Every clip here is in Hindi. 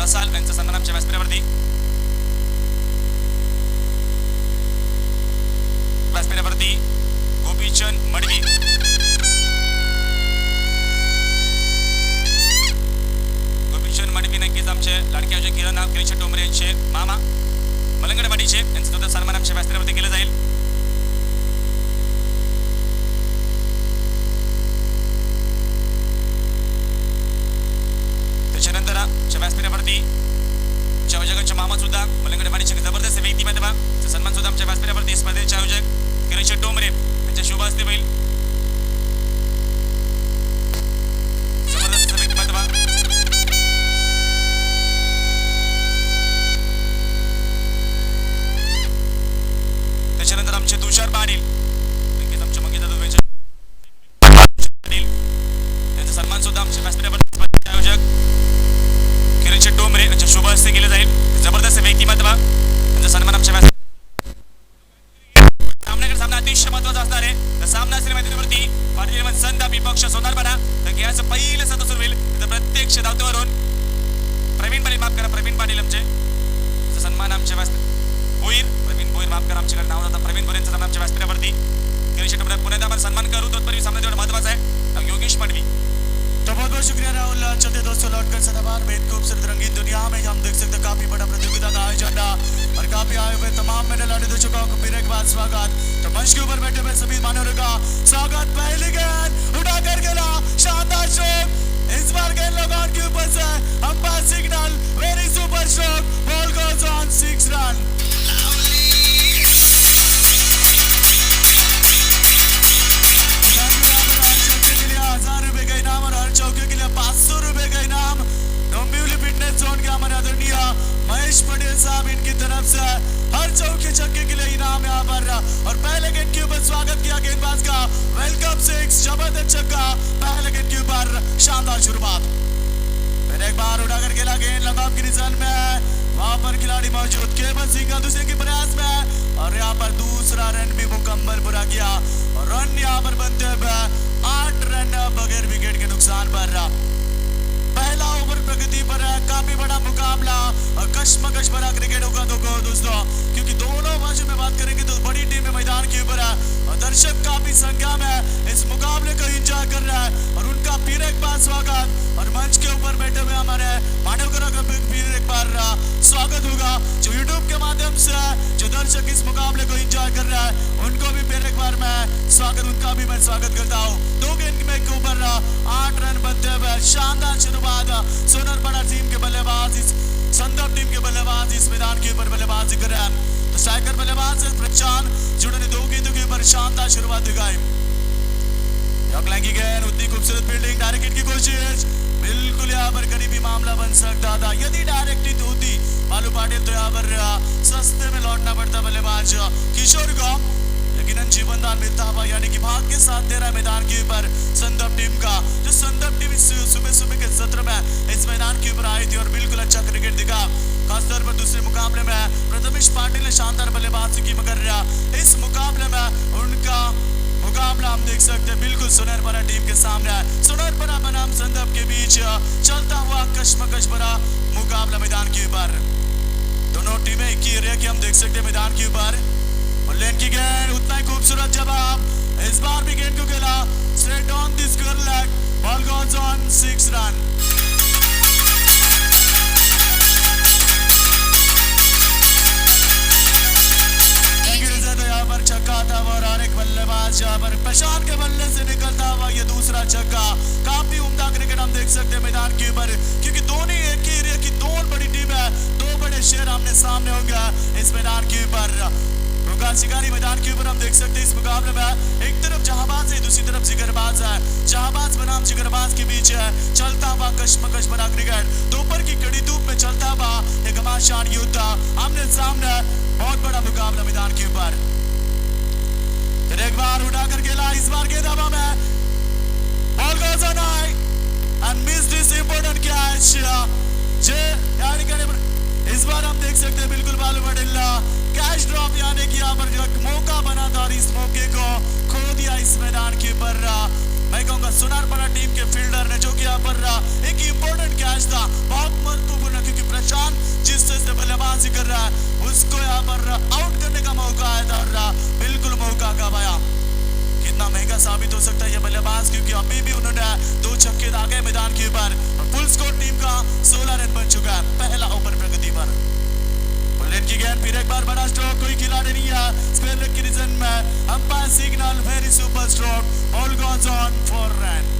साल यांचा सन्मान आमच्या व्यासपीठावरती गोपीचंद मडवी नक्कीच आमचे लाडके आयोजक किरण टोमरे यांचे मामा मलंगडवाडीचे यांचं सुद्धा सन्मान आमच्या व्यासपीठावरती केलं जाईल। त्याच्यानंतर आमच्या व्यासपीठावरती आयोजकांचे मामा सुद्धा मलंगडवाडीचे जबरदस्त व्यक्तिमत्व सन्मान सुद्धा आमच्या व्यासपीठावरती स्पर्धेचे आयोजक किरण टोमरे यांच्या शुभ हस्ते होईल। जबरदस्त व्यक्तिमत्व त्याच्यानंतर आमचे तुषार पाटील नक्कीच आमच्या मंगेशदा दुबे यांचा सन्मान सुद्धा आमच्या व्यासपीठावरती आयोजक किरण टोमरे यांच्या शुभ हस्ते केले जाईल। जबरदस्त व्यक्तिमत्व यांचा सन्मान आमच्या सामना अतिशय महत्वाचा असणार आहे। सामना असेल मैदानावरती भारतीय संत विपक्ष सोनारपाडा तर याचं पहिलं सत्र सुरू होईल। प्रत्यक्ष धावतेवरून प्रवीण पाटील आमचे सन्मान आमच्या प्रवीण भोईर माफ करा आमच्याकडे नाव जातं प्रवीण भोईर यांचा सन्मान आमच्या व्यासपीठावरती किरण टोमरे पुण्यात आपण सन्मान करू तत्पूर्वी सामना तेवढा महत्वाचा आहे। योगेश मडवी तो बहुत बहुत शुक्रिया राहुल। चलते दोस्तों लौटकर सदाबहार बेहद खूबसूरत रंगीन दुनिया में हम देख सकते काफी बड़ा प्रतियोगिता का आयोजन और काफी आए हुए तमाम मेरे लाडले दर्शकों को फिर एक बार स्वागत। तो मंच के ऊपर बैठे हुए सभी मानवों का स्वागत। पहली गेंद उठा कर खेला शानदार स्ट्रोक इस बार गेंद लगान के ऊपर से umpire signal very super stroke ball goes on 6 run. 1000 रुपए का इनाम और हर चौके के लिए 500 रुपए का इनाम डोंबिवली फिटनेस जोन के हमारे आदरणीय महेश पटेल साहब इनकी तरफ से हर चौके छक्के के लिए इनाम यहाँ पर। और पहले गेंद के ऊपर स्वागत किया गेंदबाज का वेलकम 6 जबरदस्त छक्का पहले गेंद के ऊपर शानदार शुरुआत। फिर एक बार उड़ाकर खेला गेंद लगाम की निशान में वहां पर खिलाड़ी मौजूद केवल सिंह दूसरे के प्रयास में और यहाँ पर दूसरा रन भी मुकम्मल पूरा किया और रन यहाँ पर बनते हुए 8 रन बगैर विकेट के नुकसान पर। पहला ओवर प्रगति पर है काफी बड़ा मुकाबला और कश्मकश भरा क्रिकेट होगा दोस्तों क्योंकि दोनों मैचों में बात करेंगे तो बड़ी टीमें मैदान के ऊपर है और दर्शक काफी संख्या में इस मुकाबले को एंजॉय कर रहा है और उनका फिर एक बार स्वागत। और मंच के ऊपर बैठे हुए हमारे मानवकरों का फिर एक बार स्वागत होगा जो यूट्यूब के माध्यम से जो दर्शक इस मुकाबले को एंजॉय कर रहा है उनको भी फिर एक बार मैं उनका भी मैं स्वागत करता हूँ। 2 गेंद में के ऊपर 8 रन बनते हुए शानदार शुरुआत सोनारपाड़ा टीम के बल्लेबाज संदर्भ टीम के बल्लेबाज इस मैदान के ऊपर बल्लेबाजी कर रहे हैं। तो स्ट्राइकर बल्लेबाज प्रचान जिन्होंने 2 गेंदों के ऊपर शानदार शुरुआत दिखाई। उतनी खूबसूरत फील्डिंग डायरेक्ट हिट की कोशिश बिल्कुल यहाँ पर करीबी मामला बन सकता था यदि डायरेक्ट हिट होती बालू पाटिल तो यहाँ पर सस्ते में लौटना पड़ता बल्लेबाज किशोर को लेकिन जीवनदान मिलता हुआ यानी कि भाग के साथ दे रहा मैदान के ऊपर संदर्भ टीम का जो संदर्भ टीम सुबह के सत्र में इस मैदान के ऊपर आई थी और बिल्कुल अच्छा क्रिकेट दिखा। खासतौर पर दूसरे मुकाबले में प्रथमेश पाटिल ने शानदार बल्लेबाजी की मगर इस मुकाबले में उनका मुकाबला हम देख सकते हैं बिल्कुल सोनारपाड़ा टीम के सामने है। सोनारपाड़ा बनाम संदर्भ के बीच चलता हुआ कश्मकश भरा मुकाबला मैदान के ऊपर दोनों टीमें एक ही एरिया की हम देख सकते हैं मैदान के ऊपर। लेन की गेंद उतना ही खूबसूरत जवाब इस बार भी गेंद को खेला straight on the square leg ball goes on 6 run. यहाँ पर छक्का था और हर एक बल्लेबाज यहाँ पर प्रशांत के बल्ले से निकलता हुआ ये दूसरा छक्का काफी उम्दा क्रिकेट हम देख सकते हैं मैदान के ऊपर क्योंकि दोनों एक ही एरिया की 2 बड़ी टीम है 2 बड़े शहर आमने सामने होंगे इस मैदान के ऊपर। शिकारी मैदान के ऊपर हम देख सकते हैं इस मुकाबले में एक तरफ जहांबाज है दूसरी तरफ जिगरबाज है। जहांबाज बनाम जिगरबाज के बीच है चलता हुआ कश्मकश भरा क्रिकेट दोपहर की कड़ी धूप में चलता हुआ एक घमासान युद्ध आमने सामने बहुत बड़ा मुकाबला मैदान के ऊपर। फिर एक बार उठाकर खेला इस बार गेंद हवा में ball goes on high and miss this important catch इस बार हम देख सकते हैं बिल्कुल बालू पटेल कैच ड्रॉप यानी कि यहाँ पर जो मौका बना था और इस मौके को खो दिया इस मैदान के ऊपर। मैं कहूंगा सोनारपाड़ा टीम के फील्डर ने जो कि यहाँ पर एक इंपॉर्टेंट कैच था, बहुत महत्वपूर्ण, क्योंकि प्रशांत जिस तरह से बल्लेबाजी कर रहा है उसको यहाँ पर आउट करने का मौका आया था और बिल्कुल मौका गवाया। कितना महंगा साबित हो सकता है ये बल्लेबाज, क्योंकि अभी भी उन्होंने 2 छक्के दागे मैदान के ऊपर और फुल स्कोर टीम का 16 रन बन चुका है पहला ओवर प्रगति पर। बुलेट की गेंद, फिर एक बार बड़ा स्ट्रोक, कोई खिलाड़ी नहीं है स्क्वायर लेग की रीजन में, umpire signal very super stroke, ball goes on for run.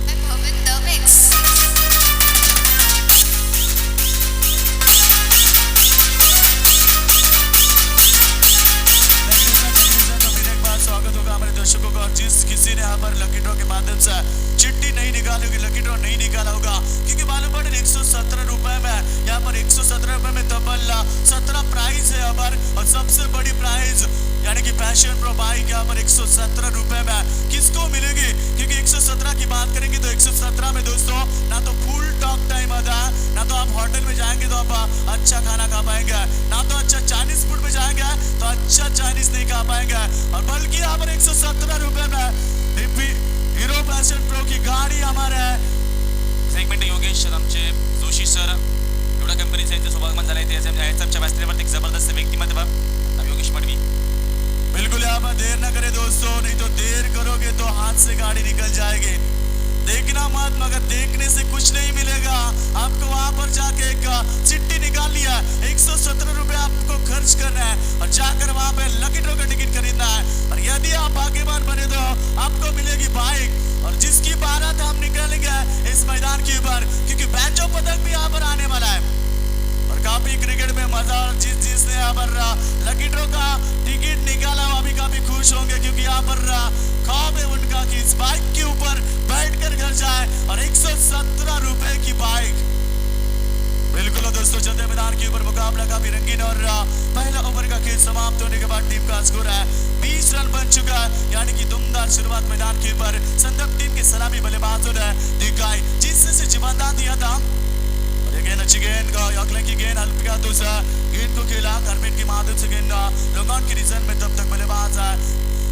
स्वागत होगा हमारे दर्शकों का, और जिस किसी ने यहाँ पर लकी ड्रॉ के माध्यम से चिट्ठी नहीं निकाली होगी, लकी ड्रॉ नहीं निकाला होगा, क्योंकि मालूम पड़े 117 रुपए में, यहाँ पर 117 रुपए में डबल 17 प्राइज है यहाँ पर, और सबसे बड़ी प्राइज यानी कि पैशन प्रो बाइक यहाँ पर 117 रुपए में किसको मिलेगी, क्योंकि 117 की बात करेंगे तो 117 में दोस्तों ना तो फुल टॉक टाइम आता है, ना तो आप होटल में जाएंगे तो आप अच्छा खाना खा पाएंगे, ना तो अच्छा चाइनीज फूड में जाएंगे तो अच्छा चाइनीज नहीं खा पाएंगे, और बल्कि यहाँ पर 117 रुपए में हीरो पैशन प्रो की गाडी हमारे सेगमेंट योगेश आमचे जोशी सर एवढा कंपनीचं यांचं शुभागमन झालंय ते व्हॉट्सअपच्या व्यासपीठावरती एक जबरदस्त व्यक्तिमत्व योगेश मडवी। बिल्कुल यहाँ पर देर न करे दोस्तों, नहीं तो देर करोगे तो हाथ से गाड़ी निकल जाएगी। देखना मत, मगर देखने से कुछ नहीं मिलेगा, आपको वहां पर जाके एक चिट्ठी निकाल लिया, 117 रुपए आपको खर्च करना है और जाकर वहां पे लकी ड्रॉ का टिकट खरीदना है, और यदि आप भाग्यवान बने तो आपको मिलेगी बाइक, और जिसकी बारात हम निकालेंगे इस मैदान के ऊपर, क्योंकि बैंजो पदक भी यहाँ पर आने वाला है। और काफी क्रिकेट में मजा, जिसने यहाँ पर लकी ड्रॉ का टिकट निकाला वो अभी काफी खुश होंगे, क्योंकि यहाँ पर ख्वाब है उनका कि इस बाइक के ऊपर बैठकर घर जाए, और 117 रुपए की बाइक। बिल्कुल दोस्तों, चलते मैदान के ऊपर मुकाबला काफी रंगीन, और पहला ओवर का खेल समाप्त होने के बाद टीम का स्कोर है 20 रन बन चुका है, यानी कि दमदार शुरुआत मैदान के ऊपर संदर्भ टीम के सलामी बल्लेबाजों ने दिखाई, जिससे जीवनदान दिया था। गेंद अच्छी गेंद का अगले की गेंद हल्का दूसरा गेंद को खेला करमिट की माध्यम से गेंद लॉन्ग ऑन की रीजन में, तब तक बल्लेबाज है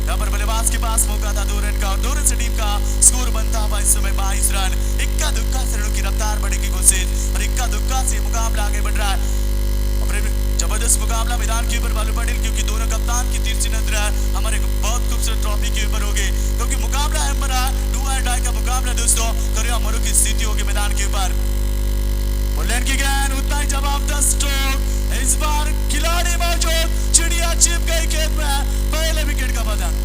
यहाँ पर, बल्लेबाज के पास मौका था 2 रन का, और 2 रन से टीम का स्कोर बनता हुआ इस समय 22 रन। इक्का दुक्का से रनों की रफ्तार बढ़ने की कोशिश, और इक्का दुक्का से मुकाबला आगे बढ़ रहा है, और जबरदस्त मुकाबला मैदान के ऊपर बालू पटेल, क्योंकि दोनों कप्तान की तिरछी नजर हमारे बहुत खूबसूरत ट्रॉफी के ऊपर होगी, क्योंकि मुकाबला है डू और डाई का मुकाबला दोस्तों, करिया मरो की स्थिति होगी मैदान के ऊपर। बुलेट की गेंद, उतना ही जबरदस्त स्ट्रोक, इस बार खिलाड़ी मौजूद, चिड़िया चिप गई खेत में, पहले विकेट का बदन।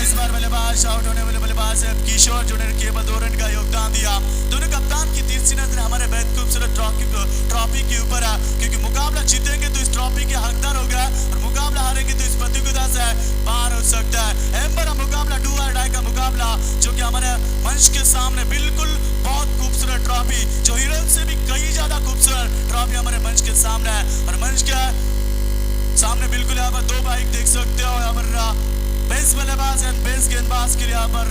इस बार बल्लेबाज आउट होने वाले बल्लेबाज है किशोर, जिन्होंने केवल 2 रन का योगदान दिया। दोनों कप्तान की तिरछी नजर हमारे बेहद खूबसूरत ट्रॉफी के ऊपर है, क्योंकि मुकाबला जीतेंगे तो इस ट्रॉफी के हकदार हो गए, और मुकाबला हारेंगे तो इस प्रतियोगिता से बाहर हो सकता है। एम्बर मुकाबला, डू और डाई का मुकाबला, जो कि हमारे मंच के सामने बिल्कुल बहुत खूबसूरत ट्रॉफी, जो हीरो से भी कई ज्यादा खूबसूरत ट्रॉफी हमारे मंच के सामने है, और मंच के सामने बिल्कुल यहाँ पर 2 बाइक देख सकते हो, यहाँ पर बेस्ट बल्लेबाज एंड बेस्ट गेंदबाज के लिए यहाँ पर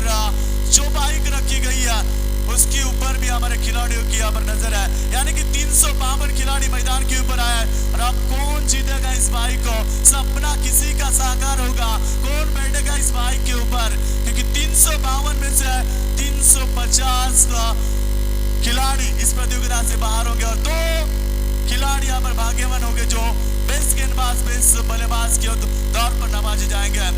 जो बाइक रखी गई है उसके ऊपर भी हमारे खिलाड़ियों की यहाँ पर नजर है, यानी कि 352 खिलाड़ी मैदान के ऊपर आए, और अब कौन जीतेगा इस बाइक को, सपना किसी का साकार होगा, कौन बैठेगा इस बाइक के ऊपर, क्योंकि 352 में से 350 खिलाड़ी इस प्रतियोगिता से बाहर होंगे, और 2 खिलाड़ी यहाँ पर भाग्यवान होंगे जो बेस्ट गेंदबाज बेस्ट बल्लेबाज के दौर पर नवाजे जाएंगे।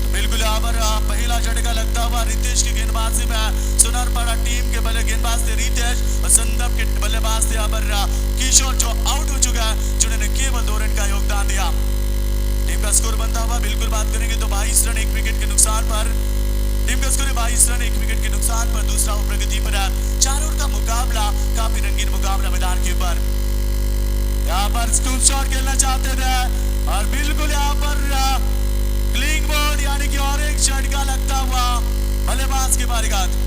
बिल्कुल यहाँ पर पहला झटका लगता हुआ रितेश की गेंदबाजी में, सुनारपाड़ा टीम के बल्ले गेंदबाज थे रितेश, और संदर्भ के बल्लेबाज थे यहाँ पर किशोर, जो आउट हो चुका है, जिन्होंने केवल 2 रन का योगदान दिया। टीम का स्कोर बनता हुआ बिल्कुल बात करेंगे तो 22 रन 1 विकेट के नुकसान पर, टीम का स्कोर 22 रन 1 विकेट के नुकसान पर दूसरा ओवर प्रगति पर है। 4 ओवर का मुकाबला, काफी रंगीन मुकाबला मैदान के ऊपर, यहाँ पर स्कूप शॉट खेलना चाहते थे, और बिल्कुल यहाँ पर क्लिंग बोर्ड, यानी कि और एक झटका लगता हुआ बल्लेबाज के बारीगात।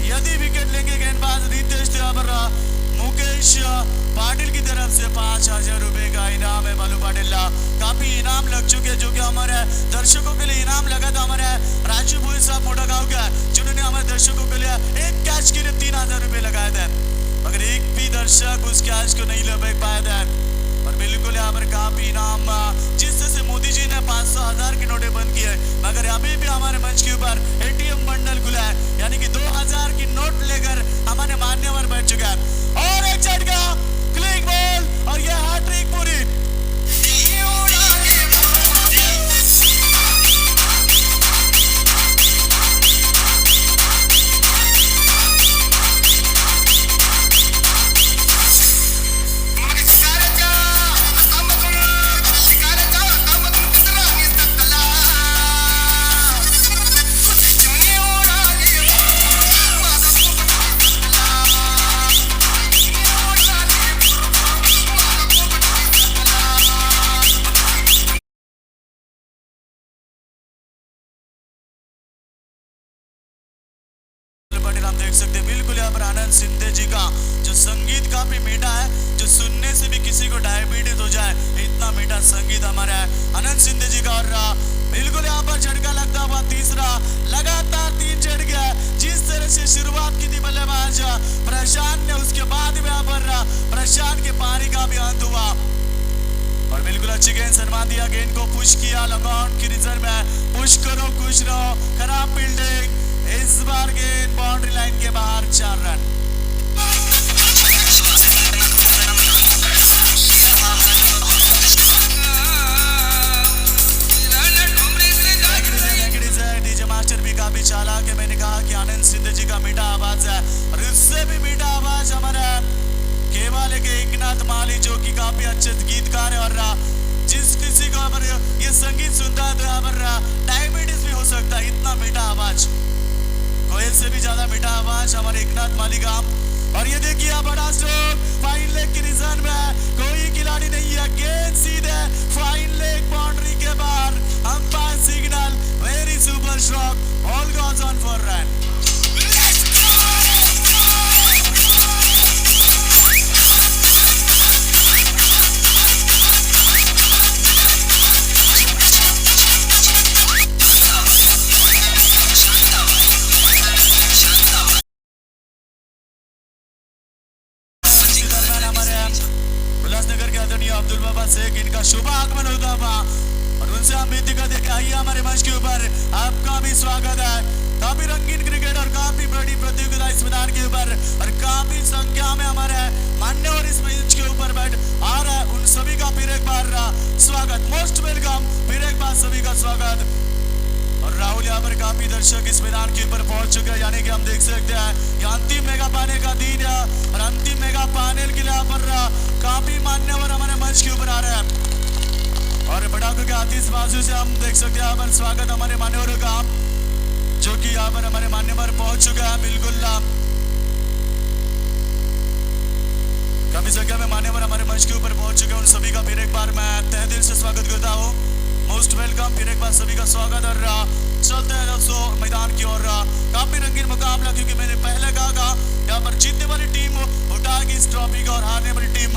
यदि विकेट लेंगे गेंदबाज रितेश देवर, मुकेश पाटिल की तरफ से 5,000 रुपए का इनाम है बालू पाटिल। काफी इनाम लग चुके हैं जो कि हमारे दर्शकों के लिए इनाम लगा था हमारे राजू भोई साहब मोटा गांव का, जिन्होंने हमारे दर्शकों के लिए एक कैच के लिए 3,000 रुपए लगाए थे, मगर एक भी दर्शक उस कैच को नहीं ले पाया था। और बिल्कुल यहाँ पर काफी इनाम, जिस तरह से मोदी जी ने 500,000 की नोटें बंद की है, मगर अभी भी हमारे मंच के ऊपर एटीएम बंडल खुला है, यानी कि 2,000 की नोट लेकर हमारे मान्यवर बैठ चुका है। और एक झटका क्लिक बॉल और यह हैट्रिक पूरी। हम देख सकते हैं बिल्कुल यहाँ पर आनंद सिंधे जी का जो संगीत काफी मीठा है, जो सुनने से भी किसी को डायबिटीज हो जाए इतना मीठा संगीत हमारा है आनंद सिंधे जी का। और बिल्कुल यहाँ पर झटका लगता हुआ तीसरा, लगातार 3 झट गया। जिस तरह से शुरुआत की थी बल्लेबाज प्रशांत ने, उसके बाद में यहाँ पर प्रशांत के पारी का भी अंत हुआ और बिल्कुल अच्छी गेंद सन्मान दिया, गेंद को पुश किया लॉन्ग ऑन की रिजर्व में, पुश करो खुश रहो। खराब फील्डिंग, इस बार गेंद बाउंड्री लाइन के बाहर 4 रन। डीजे मास्टर भी काफी चालाक है। मैंने कहा कि आनंद सिंधे जी का मीठा आवाज है और इससे भी मीठा आवाज हमारा केवाले के एकनाथ माली जो कि काफी अच्छे गीतकार है। और जिस किसी को अगर ये संगीत सुनता है तो यहाँ पर डायबिटीज भी हो सकता है, इतना मीठा आवाज, कोयल से भी ज्यादा मीठा आवाज हमारे एकनाथ माली का। और ये देखिए बड़ा स्ट्रोक, फाइन लेग की रिजर्व में कोई खिलाड़ी नहीं है, गेंद सीधे फाइन लेग बाउंड्री के बाहर, umpire signal, very super stroke, ball goes on for run. Ulhasnagar के आदरणीय अब्दुल बाबा शेख, इनका शुभ आगमन होता हुआ और उनसे हम विनती करते कि आइए हमारे मंच के ऊपर, आपका भी स्वागत है। काफी रंगीन क्रिकेट और काफी बड़ी प्रतियोगिता इस मैदान के ऊपर और काफी संख्या में हमारे मान्यवर इस मंच के ऊपर बैठ आ रहा है, उन सभी का फिर एक बार स्वागत, मोस्ट वेलकम, फिर एक बार सभी का स्वागत। और राहुल यहाँ पर काफी दर्शक इस मैदान के ऊपर पहुंच चुके हैं, यानी कि हम देख सकते हैं ये अंतिम मेगा पाने का दिन है और अंतिम मेगा पैनल के लिए यहाँ पर काफी मान्यवर हमारे मंच के ऊपर आ रहे हैं और पटाखों के आतिशबाजी से हम देख सकते हैं यहाँ पर स्वागत हमारे मान्यवरों का, जो कि यहाँ पर हमारे मान्यवर पहुंच चुके हैं। बिल्कुल काफी संख्या में मान्यवर हमारे मंच के ऊपर पहुंच चुके हैं, उन सभी का फिर एक बार मैं तहे दिल से स्वागत करता हूँ, मोस्ट वेलकम, फिर एक बार सभी का स्वागत। और चलते हैं दोस्तों मैदान की ओर, काफी रंगीन मुकाबला, क्योंकि मैंने पहले कहा था यहाँ पर जीतने वाली टीम उठाएगी इस ट्रॉफी का और हारने वाली टीम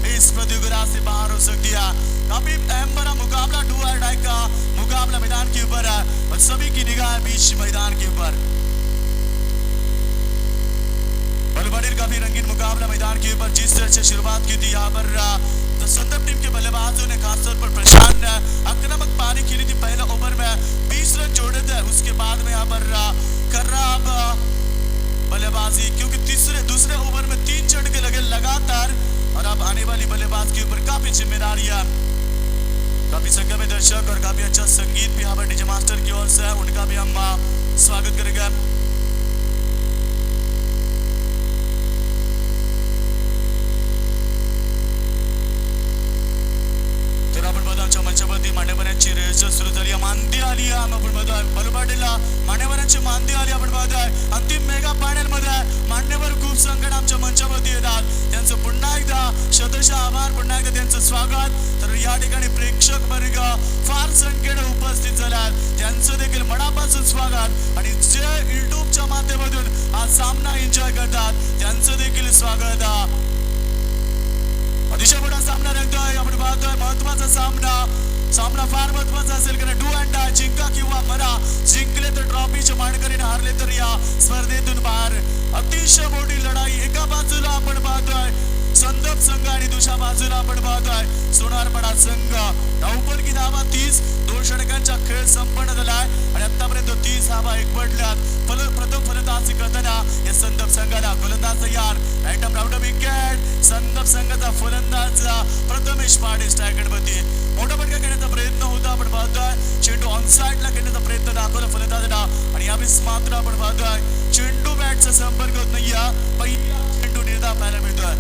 इस प्रतियोगिता से बाहर हो सकती है। काफी अहम बड़ा मुकाबला, डू और डाई का मुकाबला मैदान के ऊपर है और सभी की निगाह बीच मैदान के ऊपर। काफी रंगीन मुकाबला मैदान के ऊपर, जिस तरह से शुरुआत की थी यहाँ पर तो संदर्भ टीम के बल्लेबाजों ने खासतौर पर प्रशांत ने आक्रामक पारी खेली थी, पहले ओवर में 20 रन जोड़े थे, उसके बाद में यहाँ पर खराब बल्लेबाजी, क्योंकि दूसरे ओवर में 3 झटके लगे लगातार और अब आने वाली बल्लेबाज के ऊपर काफी जिम्मेदारियां, काफी संख्या में दर्शक और काफी अच्छा संगीत भी यहाँ पर डीजे मास्टर की ओर से है, उनका भी हम स्वागत करेंगे। मान्यवरांची रेस सुरू झाली, मांदी आली आपण बघतोय बलुपाटीला मान्यवरांची मांदी आली आपण बघतोय अंतिम मेगा फायनल मध्ये मान्यवर खूप संकट आमच्या मंचावरती येतात, त्यांचं पुन्हा एकदा शतशः आभार, पुन्हा एकदा त्यांचं स्वागत। तर या ठिकाणी प्रेक्षक वर्ग फार संख्येने उपस्थित झालात, त्यांचं देखील मनापासून स्वागत आणि जे युट्यूबच्या माध्यमातून हा सामना एन्जॉय करतात त्यांचं देखील स्वागत. अतिशय मोठा सामना रंगतोय. आपण पाहतोय महत्वाचा सामना फार महत्वाचा असेल कारण डू अँड डाय, जिंका किंवा मरा. जिंकले तर ट्रॉफीचे मानकरी, हारले तर या स्पर्धेतून बाहेर. अतिशय मोठी लढाई. एका बाजूला आपण पाहतोय संदप संघ आणि दुसऱ्या बाजूला आपण पाहतोय सोनारपाडा संघ. धावपळकी धावा 30, 2 षटकांचा खेळ संपन्न झालाय आणि आतापर्यंत 30 धावा एकवटल्यात. प्रथम फलंदाजी करताना या संदप संघाला गोलंदाज तयार. राईटम राऊंड विकेट. संदप संघाचा फलंदाज प्रथमेश पाटील स्ट्रायकडवरती. मोठा फटका घेण्याचा प्रयत्न होता. आपण पाहतोय चेंडू ऑन साइडला घेण्याचा प्रयत्न दाखवला फलंदाजांना आणि यावेळेस मात्र आपण पाहतोय चेंडू बॅटचा संपर्क होत नाहीये. पहिला चेंडू निर्धाव पाहायला मिळतोय.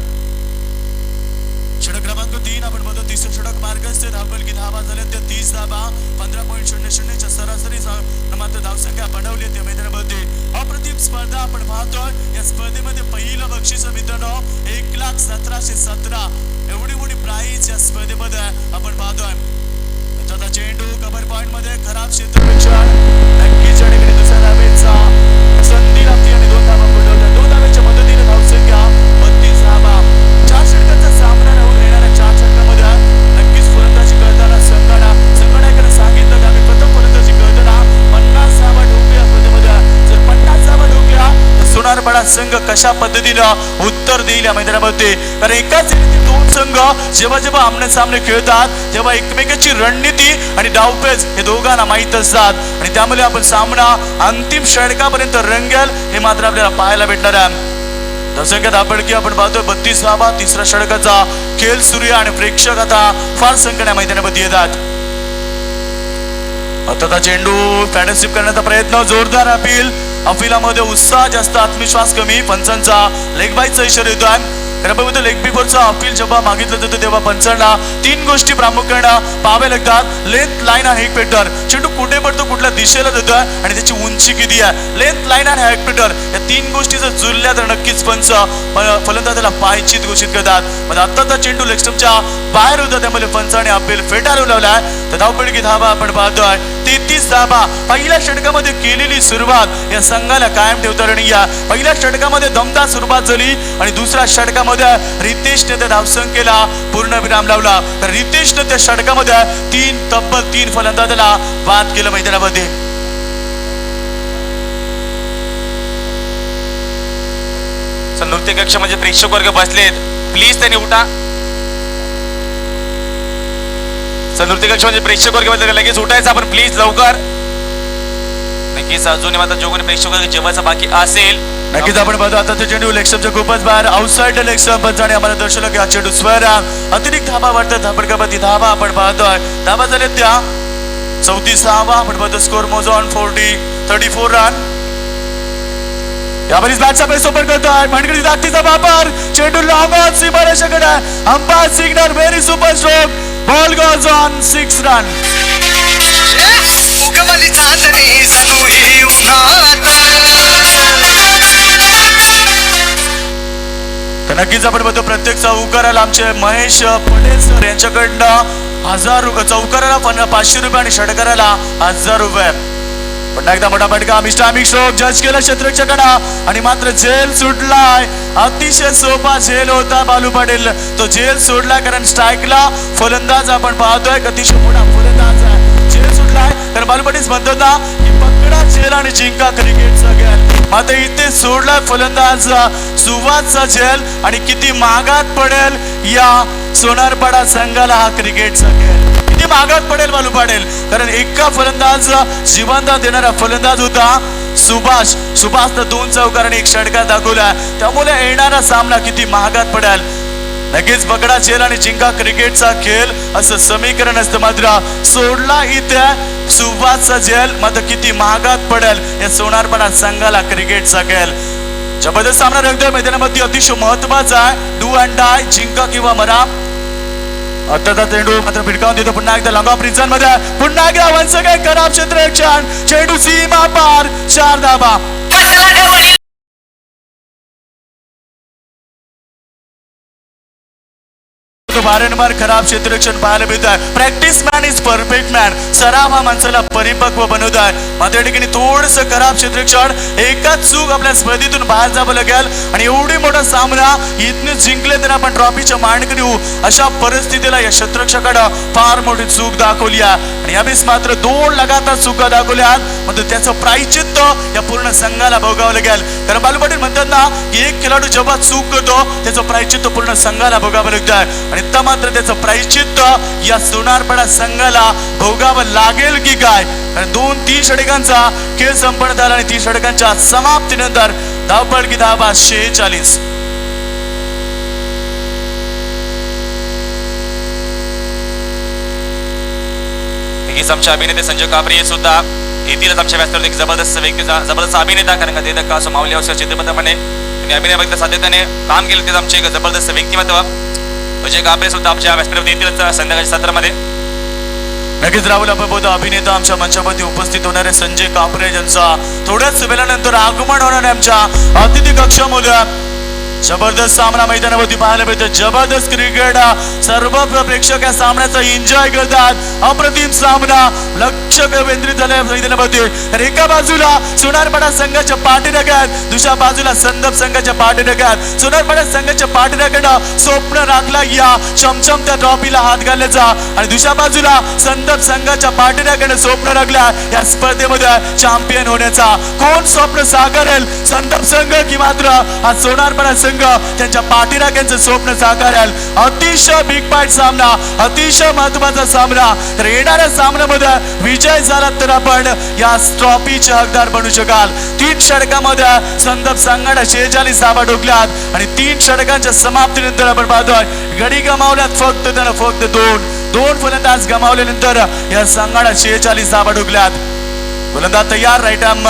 षटक क्रमांक 3 आपण बघतो. तिसरं षटक मार्ग असते. धावपळकी धावा झाल्या त्या 30 धावा. 15.00 च्या सरासरी मात्र धावसंख्या बनवली त्या मैदानामध्ये. अप्रतिम स्पर्धा आपण पाहतोय. या स्पर्धेमध्ये पहिलं बक्षीस मित्रांनो 1,17,17 एवढी मोठी प्राइज या स्पर्धेमध्ये आपण पाहतोय. आता चेंडू कव्हर पॉइंट मध्ये खराब क्षेत्ररक्षण. नक्कीच या ठिकाणी दुसऱ्या धावेचा संधी लागते आणि 2 धावा पडवल्या. 2 धावेच्या मदतीने धावसंख्या 32 धावा. 4 षटकांचा सामना राहून येणाऱ्या 4 षटकांमध्ये नक्कीच फलंदाजी करताना संघटनाकडे सांगितलं की आम्ही प्रथम फलंदाजी करताना 50 धावा ठोकल्या स्पर्धेमध्ये. जर 50 धावा ठोकल्या तर सोनारपाडा संघ कशा पद्धतीनं उत्तर देईल या मैदानामध्ये. कारण एकाच दोन संघ जेव्हा आमने सामने खेळतात तेव्हा एकमेकांची रणनीती आणि डावपेच हे दोघांना माहीत असतात आणि त्यामुळे आपण सामना अंतिम षटकापर्यंत रंगेल हे मात्र आपल्याला पाहायला भेटणार आहे. धावसंख्या धावपळकी आपण पाहतोय 32 धावा. तिसऱ्या षटकाचा खेळ सुरू आहे आणि प्रेक्षक आता फार संख्येने मैदानामध्ये येतात. आता चेंडू फॅडरशिप करण्याचा प्रयत्न. जोरदार अपिलामध्ये उत्साह जास्त, आत्मविश्वास कमी. पंचांचा लेग बाईचा इशारा येतोय. त्याबद्दल लेग बिफोरचा अपील जेव्हा मागितलं जातं तेव्हा पंचांना 3 गोष्टी प्रामुख्याने पाहाव्या लागतात. लेंथ, लाईन आणि हेक्टर. चेंडू कुठे पडतो, कुठल्या दिशेला जातोय आणि त्याची उंची किती आहे. लेंथ, लाईन आणि हेक्टर या 3 गोष्टी जर जुळल्या तर नक्कीच पंच फलंदाजाला पायचीत घोषित करतात. म्हणजे आत्ताचा चेंडू लेगस्टम्पच्या बाहेर होता त्यामुळे पंचाने अपील फेटाळून लावलाय. तर धावपळकी धावा आपण पाहतोय 33 धावा. पहिल्या षटकामध्ये केलेली सुरुवात या संघाला कायम ठेवता नाही. पहिल्या षटकामध्ये दमदार सुरुवात झाली आणि दुसऱ्या षटकामध्ये रितेशने त्या धावसंख्येला पूर्ण विराम लावला. तर रितेशने त्या षटकामध्ये तब्बल 3 फलंदाजाला बाद केलं मैदानामध्ये. नृत्य कक्ष म्हणजे प्रेक्षक वर्ग बसलेत, प्लीज त्यांनी उठा. नृत्य कक्ष म्हणजे प्रेक्षक वर्ग बसले, लगेच उठायचं आपण प्लीज लवकर. नक्कीच अजून मात्र जो कोणी प्रेक्षक वर्ग जेवायचा बाकी असेल नक्कीच आपण पाहतो. आता तो चेंडू लेगस्टम्पच्या खूपच बाहेर आउटसाइड लेगस्टम्प पंचाने आम्हाला दर्शवलं की हा चेंडू स्वरा अतिरिक्त धावा वाटतात. धापडकापती धावा आपण पाहतोय. धावा झाले त्या 34 धावा. आपण पाहतो स्कोर मोजो ऑन 34 रन. यावेळी बॅटचा प्रेस ओपन करतोय. मनगडी जातीचा वापर. चेंडू लॉंग ऑन सीमारेषेकडे. Umpire signal very super stroke. Ball goes on 6 run. उगवली चांदणी जणू ही उन्हात. तर नक्कीच आपण बघतो प्रत्येक चौकाराला आमचे महेश पटेल सर यांच्याकडनं 1000 रुपये, चौकाराला 500 रुपये आणि षटकाराला 1000 रुपये. पुन्हा एकदा मोठा फटका. मिस्टर अमिक स्ट्रोक जज केला क्षेत्ररक्षकांना आणि मात्र झेल सुटलाय. अतिशय सोपा झेल होता बालू पाटील. तो झेल सोडला कारण स्ट्राईकला फलंदाज आपण पाहतोय अतिशय मोठा फलंदाज आहे. झेल सुटलाय कारण बालू पाटील म्हणतो ना की पकडा झेल आणि जिंका क्रिकेटचा खेळ. मात्र इथे सोडला फलंदाज सुवासचा झेल आणि किती महागात पडेल या सोनारपाडा संघाला हा क्रिकेटचा खेळ. किती महागात पडेल बालू पाटील कारण एका फलंदाज जिवंत देणारा फलंदाज होता सुभाषनं 2 चौकार आणि 1 षटकार दाखवला. त्यामुळे येणारा सामना किती महागात पडेल. नक्कीच पकडा झेल आणि जिंका क्रिकेटचा खेळ असं समीकरण असतं. मात्र सोडला इथे सुभाषचा झेल मात्र किती महागात पडेल या सोनारपाडा संघाला क्रिकेटचा खेळ. जबरदस्त सामना रंगतोय मैदानामध्ये. अतिशय महत्वाचा आहे. डू अँड डाय, जिंका किंवा मरा. आता चेंडू मात्र भिडकावून देतो पुन्हा एकदा लॉंग ऑफ रिझन मध्ये. पुन्हा एकदा वन्स अगेन खराब क्षेत्ररक्षण. चेंडू सीमा पार. 4 धावा. वारंवार खराब क्षेत्ररक्षण पाहायला मिळत आहे. Practice man is perfect man. सराव हा माणसाला परिपक्व बनवत आहे. मात्र या ठिकाणी थोडंसं खराब क्षेत्ररक्षण, एकाच चूक आपल्या स्पर्धेतून बाहेर जावं लागेल आणि एवढी मोठा सामना इथनं जिंकले तर आपण ट्रॉफीच्या मांडकरी होऊ अशा परिस्थितीला या क्षेत्ररक्षकानं फार मोठी चूक दाखवली आहे. आणि यावेळेस मात्र 2 लगातार चुका दाखवल्यात. मात्र त्याचं प्रायश्चित्त या पूर्ण संघाला भोगावं लागेल. कारण बालू पाटील म्हणतात ना की एक खेळाडू जेव्हा चूक करतो त्याचं प्रायश्चित्त पूर्ण संघाला भोगावं लागतं आणि आता मात्र त्याचं प्रायश्चित्त या सोनारपाडा संघाला भोगावं लागेल की काय. कारण 2-3 षटकांचा खेळ संपन्न झाला आणि 3 षटकांच्या समाप्तीनंतर धावपळ की धावा 46. आमचे अभिनेते संजय कापरे सुद्धा येतीलच आमच्या व्यासपीठावर. एक जबरदस्त व्यक्ती, जबरदस्त अभिनेता, कारण का ते धक्का असं माऊली अवसर चित्रपटामध्ये त्यांनी अभिनय बघितलं सातत्याने काम केलं. तेच आमचे एक जबरदस्त व्यक्तिमत्व संजय कापरे सुद्धा आमच्या व्यासपीठावर येतीलच संध्याकाळच्या सत्रामध्ये. नक्कीच राहुल, आपण बोलतो अभिनेता आमच्या मंचावरती उपस्थित होणारे संजय कापरे यांचा थोड्याच वेळानंतर आगमन होणार आहे आमच्या अतिथी कक्षामध्ये. जबरदस्त सामना मैदानावरती पाहायला मिळतो. जबरदस्त क्रिकेट, सर्व प्रेक्षक या सामन्याचा एन्जॉय करतात. अप्रतिम सामना, लक्ष केंद्रित झाल्या मैदानावरती. तर एका बाजूला सोनारपाडा संघाच्या पाठीराख्यात, दुसऱ्या बाजूला संदप संघाच्या पाठीराख्यात. सोनारपाडा संघाच्या पाठीराख्यानं स्वप्न राखला या चमचम त्या ट्रॉफीला हात घालण्याचा आणि दुसऱ्या बाजूला संदप संघाच्या पाठीराख्यानं स्वप्न राखल्या या स्पर्धेमध्ये चॅम्पियन होण्याचा. कोण स्वप्न साकारेल, संदप संघ की मात्र हा सोनारपाडा संघ त्यांच्या पाठीराख्यांचं स्वप्न साकारेल. अतिशय बिग फाईट सामना, अतिशय महत्वाचा सामना. तर येणाऱ्या सामन्यामध्ये विजय झाला तर आपण या ट्रॉफीचे हकदार बनू शकाल. 3 षटकामध्ये संदप संघाने 46 धावा ठोकल्यात आणि 3 षटकांच्या समाप्तीनंतर आपण पाहतोय गडी गमावल्यात फक्त 2 फलंदाज गमावल्यानंतर या संघाने 46 धावा ठोकल्यात. गोलंदाज तयार, राईट आर्म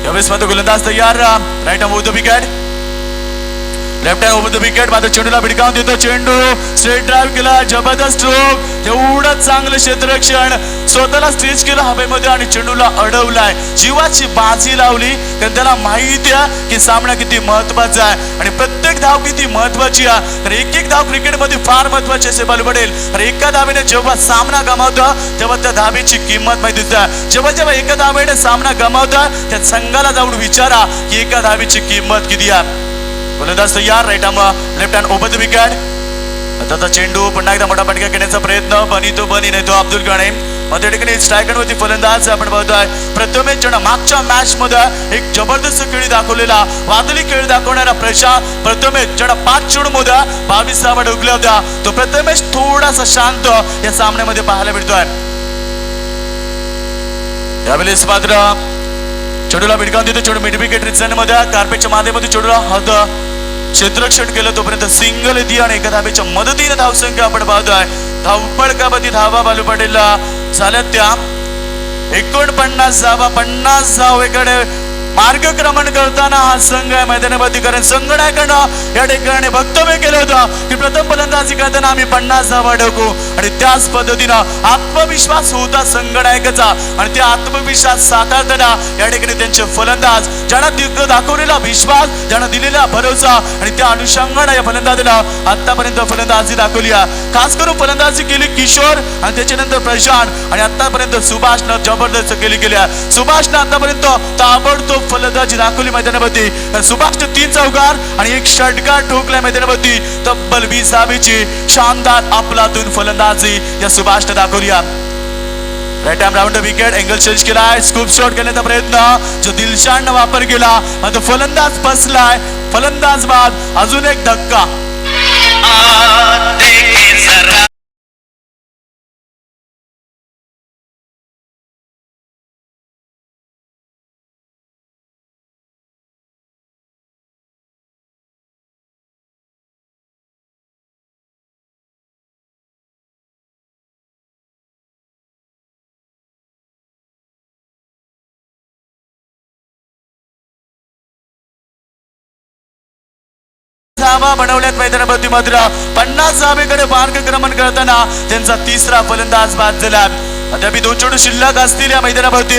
यावेळेस मात्र गोलंदाज तयार, right arm over the wicket, left hand over the wicket. मात्र चेंडूला भिडकावून देतो. चेंडू स्ट्रेट ड्राईव्ह केला, जबरदस्त स्ट्रोक, तेवढंच चांगलं क्षेत्ररक्षण, स्वतःला स्ट्रेच केलं हवेमध्ये आणि चेंडूला अडवलाय. जीवाची बाजी लावली कारण त्याला माहिती आहे की सामना किती महत्वाचा आहे आणि प्रत्येक धाव किती महत्वाची आहे. तर एक धाव क्रिकेटमध्ये फार महत्वाची असे बालू पडेल. तर एका धावेने जेव्हा सामना गमावतं तेव्हा त्या धावेची किंमत माहिती असते. जेव्हा एका धावेने सामना गमावतं त्या संघाला जाऊन विचारा की एका धावेची किंमत किती आहे. गोलंदाज तयार, right arm left hand over the wicket. आता चेंडू पुन्हा एकदा मोठा फटका घेण्याचा प्रयत्न, बनी नाही तो अब्दुल गणीम. त्या ठिकाणी स्ट्रायकरवरती फलंदाज आपण पाहतोय प्रथमेश जण. मागच्या मॅच मध्ये एक जबरदस्त खेळ दाखवलेला, वादळी खेळ दाखवणारा प्रथमेश जण 5 चेंडूमध्ये 22 धावा ठोकल्या होत्या. तो प्रथमेश थोडासा शांत या सामन्यामध्ये पाहायला मिळतोय. यावेळेस मात्र चेंडूला भिडकावून देतो. चेंडू मिड विकेट रिटर्न मध्ये कार्पेटच्या माध्यमातून चेंडूला हद क्षेत्ररक्षण केलं. तोपर्यंत सिंगल येते आणि एका धावेच्या मदतीने धावसंख्या आपण पाहतोय. धावपळकामध्ये धावा बालू पाटीलला झाल्या त्या 49 धावा. 50 धावेकडे मार्गक्रमण करताना हा संघ आहे मैदानावरती. कारण संघनायकानं या ठिकाणी वक्तव्य केलं होतं की प्रथम फलंदाजी करताना आम्ही 50 धावा ठोकू आणि त्याच पद्धतीनं आत्मविश्वास होता संघनायकाचा आणि ते आत्मविश्वास साकारताना या ठिकाणी त्यांचे फलंदाज ज्यांना दाखवलेला विश्वास, ज्यांना दिलेला भरोसा आणि त्या अनुषंगाने या फलंदाजानं आतापर्यंत फलंदाजी दाखवली आहे. खास करून फलंदाजी केली किशोर आणि त्याच्यानंतर प्रशांत आणि आतापर्यंत सुभाषनं जबरदस्त केली आहे. सुभाषनं आतापर्यंत ताबडतोब फलंदाजी दाखवली मैदानावरती. सुभाषने 3 चौकार आणि 1 षटकार ठोकला मैदानावरती. तब्बल 20 धावेची शानदार अफलातून फलंदाजी या सुभाषने दाखवली आहे. Right arm round wicket, angle change केलाय, स्कूप शॉट करण्याचा प्रयत्न जो दिलशाननं वापर केला. मात्र फलंदाज फसलाय. फलंदाज बाद, अजून एक धक्का. धावा बनवल्यात मैदानावरती. मात्र 50 धावेकडे मार्गक्रमण करताना त्यांचा 3रा फलंदाज बाद झाला. अद्याप 2 चेंडू शिल्लक असतील या मैदानावरती.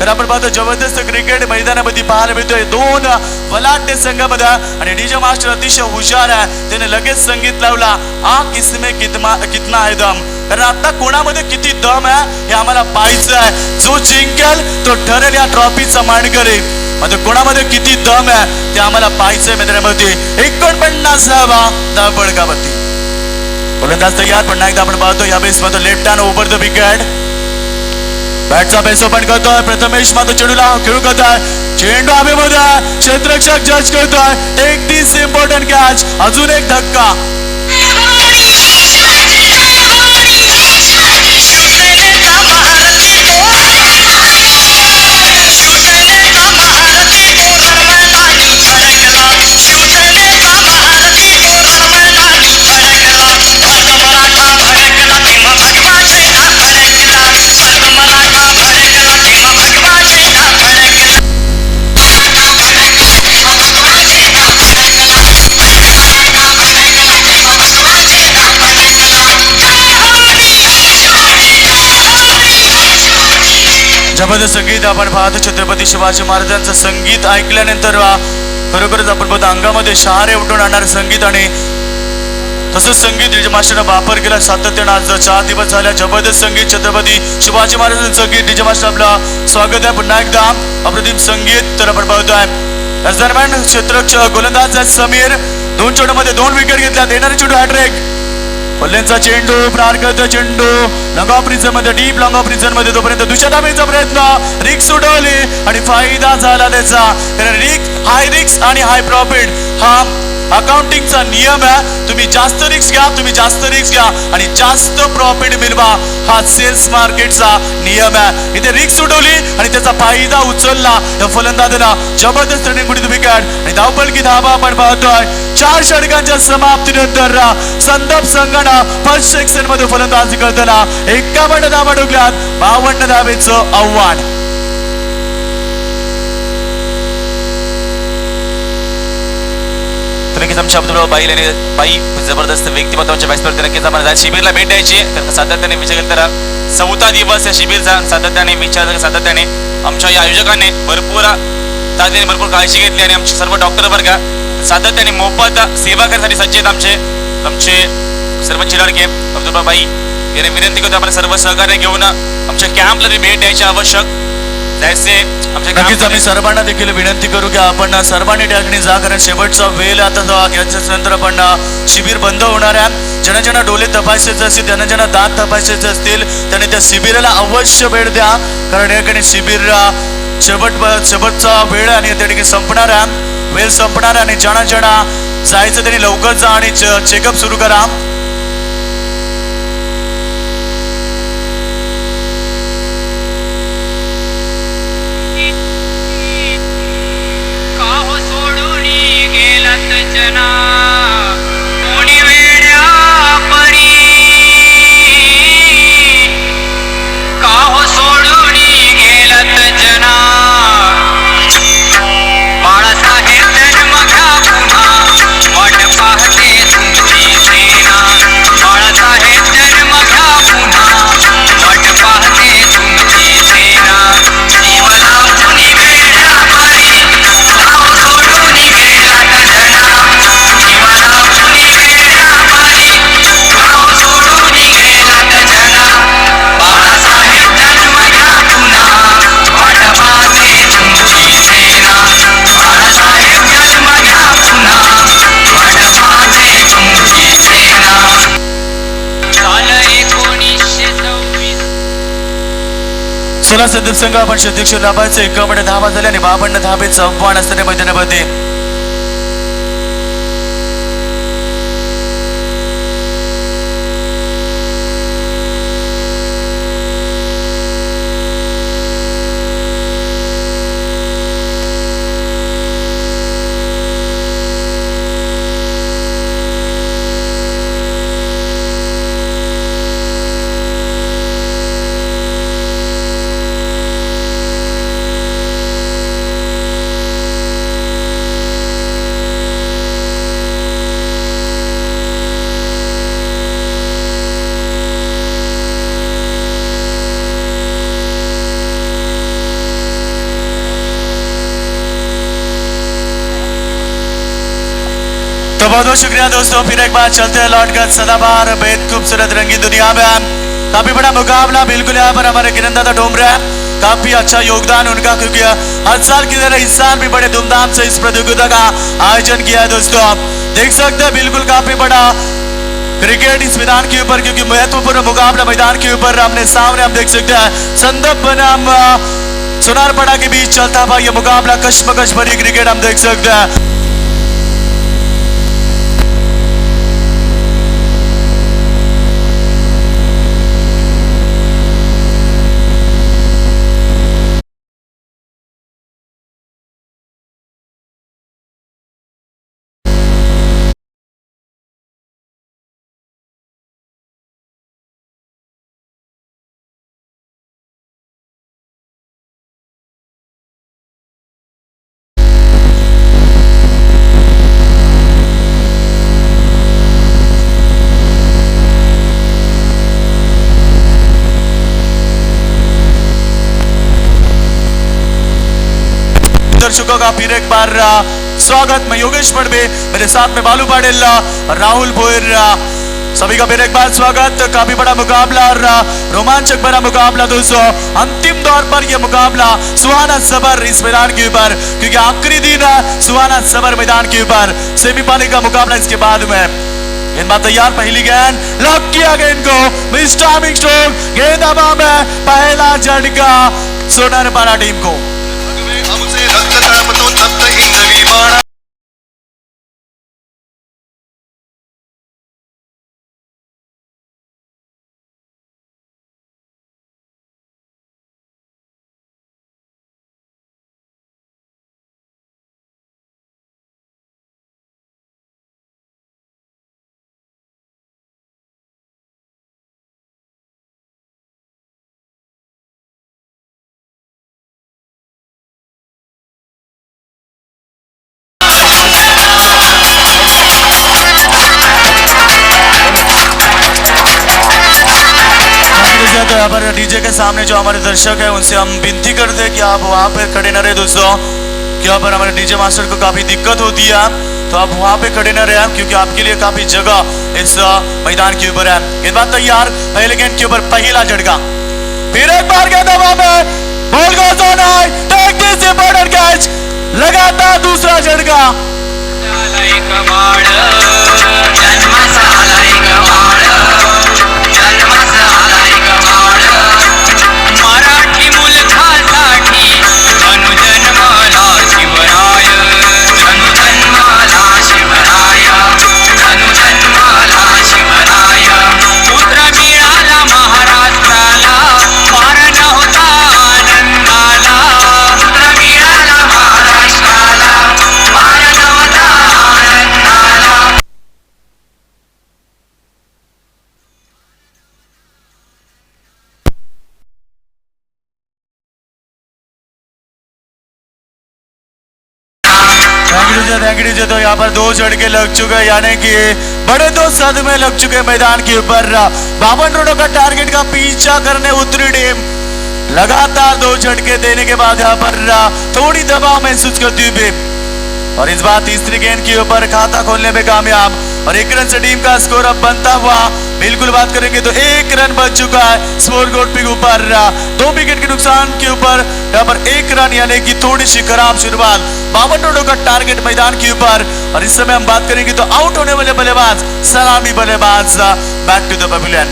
तर आपण पाहतो जबरदस्त क्रिकेट मैदानामध्ये पाहायला मिळतोय दोन बलाढ्य संघामध्ये आणि डीजे मास्टर अतिशय हुशार आहे. त्याने लगेच संगीत लावला किसमे कितना है दम. कारण आता कोणामध्ये किती दम आहे हे आम्हाला पाहायचं आहे. जो जिंकेल तो ठरेल या ट्रॉफीचा मानकरी. आता कोणामध्ये किती दम आहे ते आम्हाला पाहायचंय मैदानामध्ये. 49वा धाव फलकावरती गोलंदाज तयार. पुन्हा एकदा आपण पाहतो या बेस मध्ये left hand over the wicket. बॅटचा बेस ओपन करतोय प्रथमेश मात्र चेंडूला खेळू करतोय. चेंडू हवेमध्ये क्षेत्ररक्षक जज करतोय. Take this important catch. अजून एक धक्का. जबरदस्त संगीत आपण पाहतो. छत्रपती शिवाजी महाराजांचं संगीत ऐकल्यानंतर खरोखरच आपण पाहतो अंगामध्ये शहारे उठून आणणारे संगीत आणि तसंच संगीत डीजे मास्टरनं वापर केला सातत्यानं. आज 4 दिवस झाल्या जबरदस्त संगीत छत्रपती शिवाजी महाराजांचं संगीत. डीजे मास्टर आपलं स्वागत आहे पुन्हा एकदा. अप्रतिम संगीत तर आपण पाहतोय. याच दरम्यान क्षेत्ररक्षक गोलंदाज समीर 2 चेंडूमध्ये 2 विकेट घेतल्यात. येणारे चेंडू हॅट्रिक. फल्यांचा चेंडू प्रहार करतो. चेंडू लॉंग ऑफ रिझन मध्ये डीप लॉंग ऑफ रिझन मध्ये तोपर्यंत दुसऱ्या धावेचा प्रयत्न. रिक्स उडवली आणि फायदा झाला त्याचा. कारण हाय रिक्स आणि हाय प्रॉफिट हा अकाउंटिंगचा नियम आहे. तुम्ही जास्त रिक्स घ्या, तुम्ही जास्त रिक्स घ्या आणि जास्त प्रॉफिट मिळवा. हा सेल्स मार्केटचा नियम आहे. इथे रिक्स उडवली आणि त्याचा फायदा उचलला या फलंदाजानं. जबरदस्त रनिंग गुडी विकेट आणि धावपलकी धावा आपण पाहतोय. 4 षटकांच्या समाप्तीनंतर संदप संघानं फर्स्ट सेक्शन मध्ये फलंदाजी करताना 51 धावा ठोकल्यात. 52 धावेचं आव्हान. नक्कीच आमच्या अब्दुल बाई आणि बाई जबरदस्त व्यक्तिमत्वाच्या बॅट्समॅन नक्कीच आम्हाला शिबिरला भेट द्यायची. कारण सातत्याने विचार केला तर 4था दिवस या शिबिरचा सातत्याने विचार सातत्याने आमच्या या आयोजकांनी भरपूर ताकदीने भरपूर काळजी घेतली आणि आमचे सर्व डॉक्टर वर्ग सातत्याने मोफत सेवा करण्यासाठी सज्ज आहेत. आमचे सर्व चिराडके अब्दुल बाई यांनी विनंती करतो आपण सर्व सहकार्य घेऊन आमच्या कॅम्पला भेट द्यायची आवश्यक. नक्कीच आम्ही सर्वांना देखील विनंती करू की आपण सर्वांनी त्या ठिकाणी जा. कारण शेवटचा वेळ आता नंतर आपण शिबिर बंद होणार आहे. ज्यांना ज्यांना डोळे तपासायचे असतील, ज्यांना ज्यांना दात तपासायचे असतील त्यांनी त्या शिबिराला अवश्य भेट द्या. कारण या ठिकाणी शिबिर शेवटचा वेळ आणि त्या ठिकाणी संपणार आहे. वेळ संपणार आहे आणि ज्यांना ज्यांना जायचं त्यांनी लवकर जा आणि चेकअप सुरू करा. चला संदीप संघ आपण शतक लाभायचं. 51 धावा झाल्या आणि 52 धावेचं आव्हान असताना मैदानामध्ये बहुत बहुत शुक्रिया दोस्तों, फिर एक बार चलते हैं लौटकर सदाबहार बेहद खूबसूरत रंगीन दुनिया में। काफी बड़ा मुकाबला बिल्कुल यहाँ पर हमारे किरणदादा ढूंढ रहे हैं, काफी अच्छा योगदान उनका, क्योंकि हर साल की तरह इस साल भी बड़े धूमधाम से इस प्रतियोगिता का आयोजन किया है। दोस्तों आप देख सकते हैं बिल्कुल काफी बड़ा क्रिकेट इस मैदान के ऊपर, क्योंकि महत्वपूर्ण मुकाबला मैदान के ऊपर हमने सामने हम देख सकते हैं संदीप बनाम सुनारपड़ा के बीच चलता हुआ यह मुकाबला, कशमकश भरी क्रिकेट हम देख सकते हैं। दर्शकों का फिर एक बार स्वागत। मैं योगेश पड़बे, मेरे साथ में बालू पाटिल, राहुल भोयर, सभी का फिर एक बार स्वागत। काफी बड़ा मुकाबला और रोमांचक भरा मुकाबला दोस्तों। अंतिम दौर पर यह मुकाबला सुहाना सबर इस मैदान के ऊपर, क्योंकि आखिरी दिन सुहाना सबर मैदान के ऊपर सेमीफाइनल का मुकाबला। इसके बाद में गेंदबाज तैयार, पहली गेंद लॉक किया गेंद को, मिस टाइमिंग स्ट्रोक, गेंद हवा में, पहला झटका सोनारपाड़ा टीम को। हमसे रक्त तड़प तो तप्त हिंदवी बाणा। तो यहाँ पर डीजे के सामने जो हमारे दर्शक है उनसे हम विनती करते हैं कि आप वहाँ पे खड़े न रहे दोस्तों, कि यहाँ पर हमारे डीजे मास्टर को काफी दिक्कत होती है, तो आप वहाँ पे खड़े न रहे, क्योंकि आपके लिए काफी जगह इस मैदान के ऊपर है। गेंदबाज तैयार, पहले गेंद के ऊपर पहला झटका, फिर एक बार गेंद हवा में, ball goes on high, take this important catch, लगातार दूसरा झटका। मराठी मुलखासाठी जन्मला शिवराय, जन्मला शिवराय, जन्मला शिवराय। पुत्र मिळाला महाराष्ट्राला, पार नव्हता आनंदाला। पुत्र मिळाला महाराष्ट्राला, पार नव्हता आनंदाला। Thank you. तो यहाँ पर दो झटके लग चुके हैं, यानी कि बड़े दो सदमे लग चुके हैं मैदान के ऊपर। 52 रनों का टारगेट का पीछा करने उतरी टीम, लगातार दो झटके देने के बाद यहाँ पर थोड़ी दबाव महसूस करती हुई, और इस बार तीसरी गेंद के ऊपर खाता खोलने में कामयाब, और 1 रन से टीम का स्कोर अब बनता हुआ बिल्कुल बात करेंगे तो 1 रन बच चुका है स्कोर बोर्ड के ऊपर। 2 विकेट के नुकसान के ऊपर यहाँ पर 1 रन, यानी कि थोड़ी सी खराब शुरुआत। 52 रनों का टारगेट मैदान के ऊपर, और इस समय हम बात करेंगे तो आउट होने वाले बल्लेबाज सलामी बल्लेबाज back to the pavilion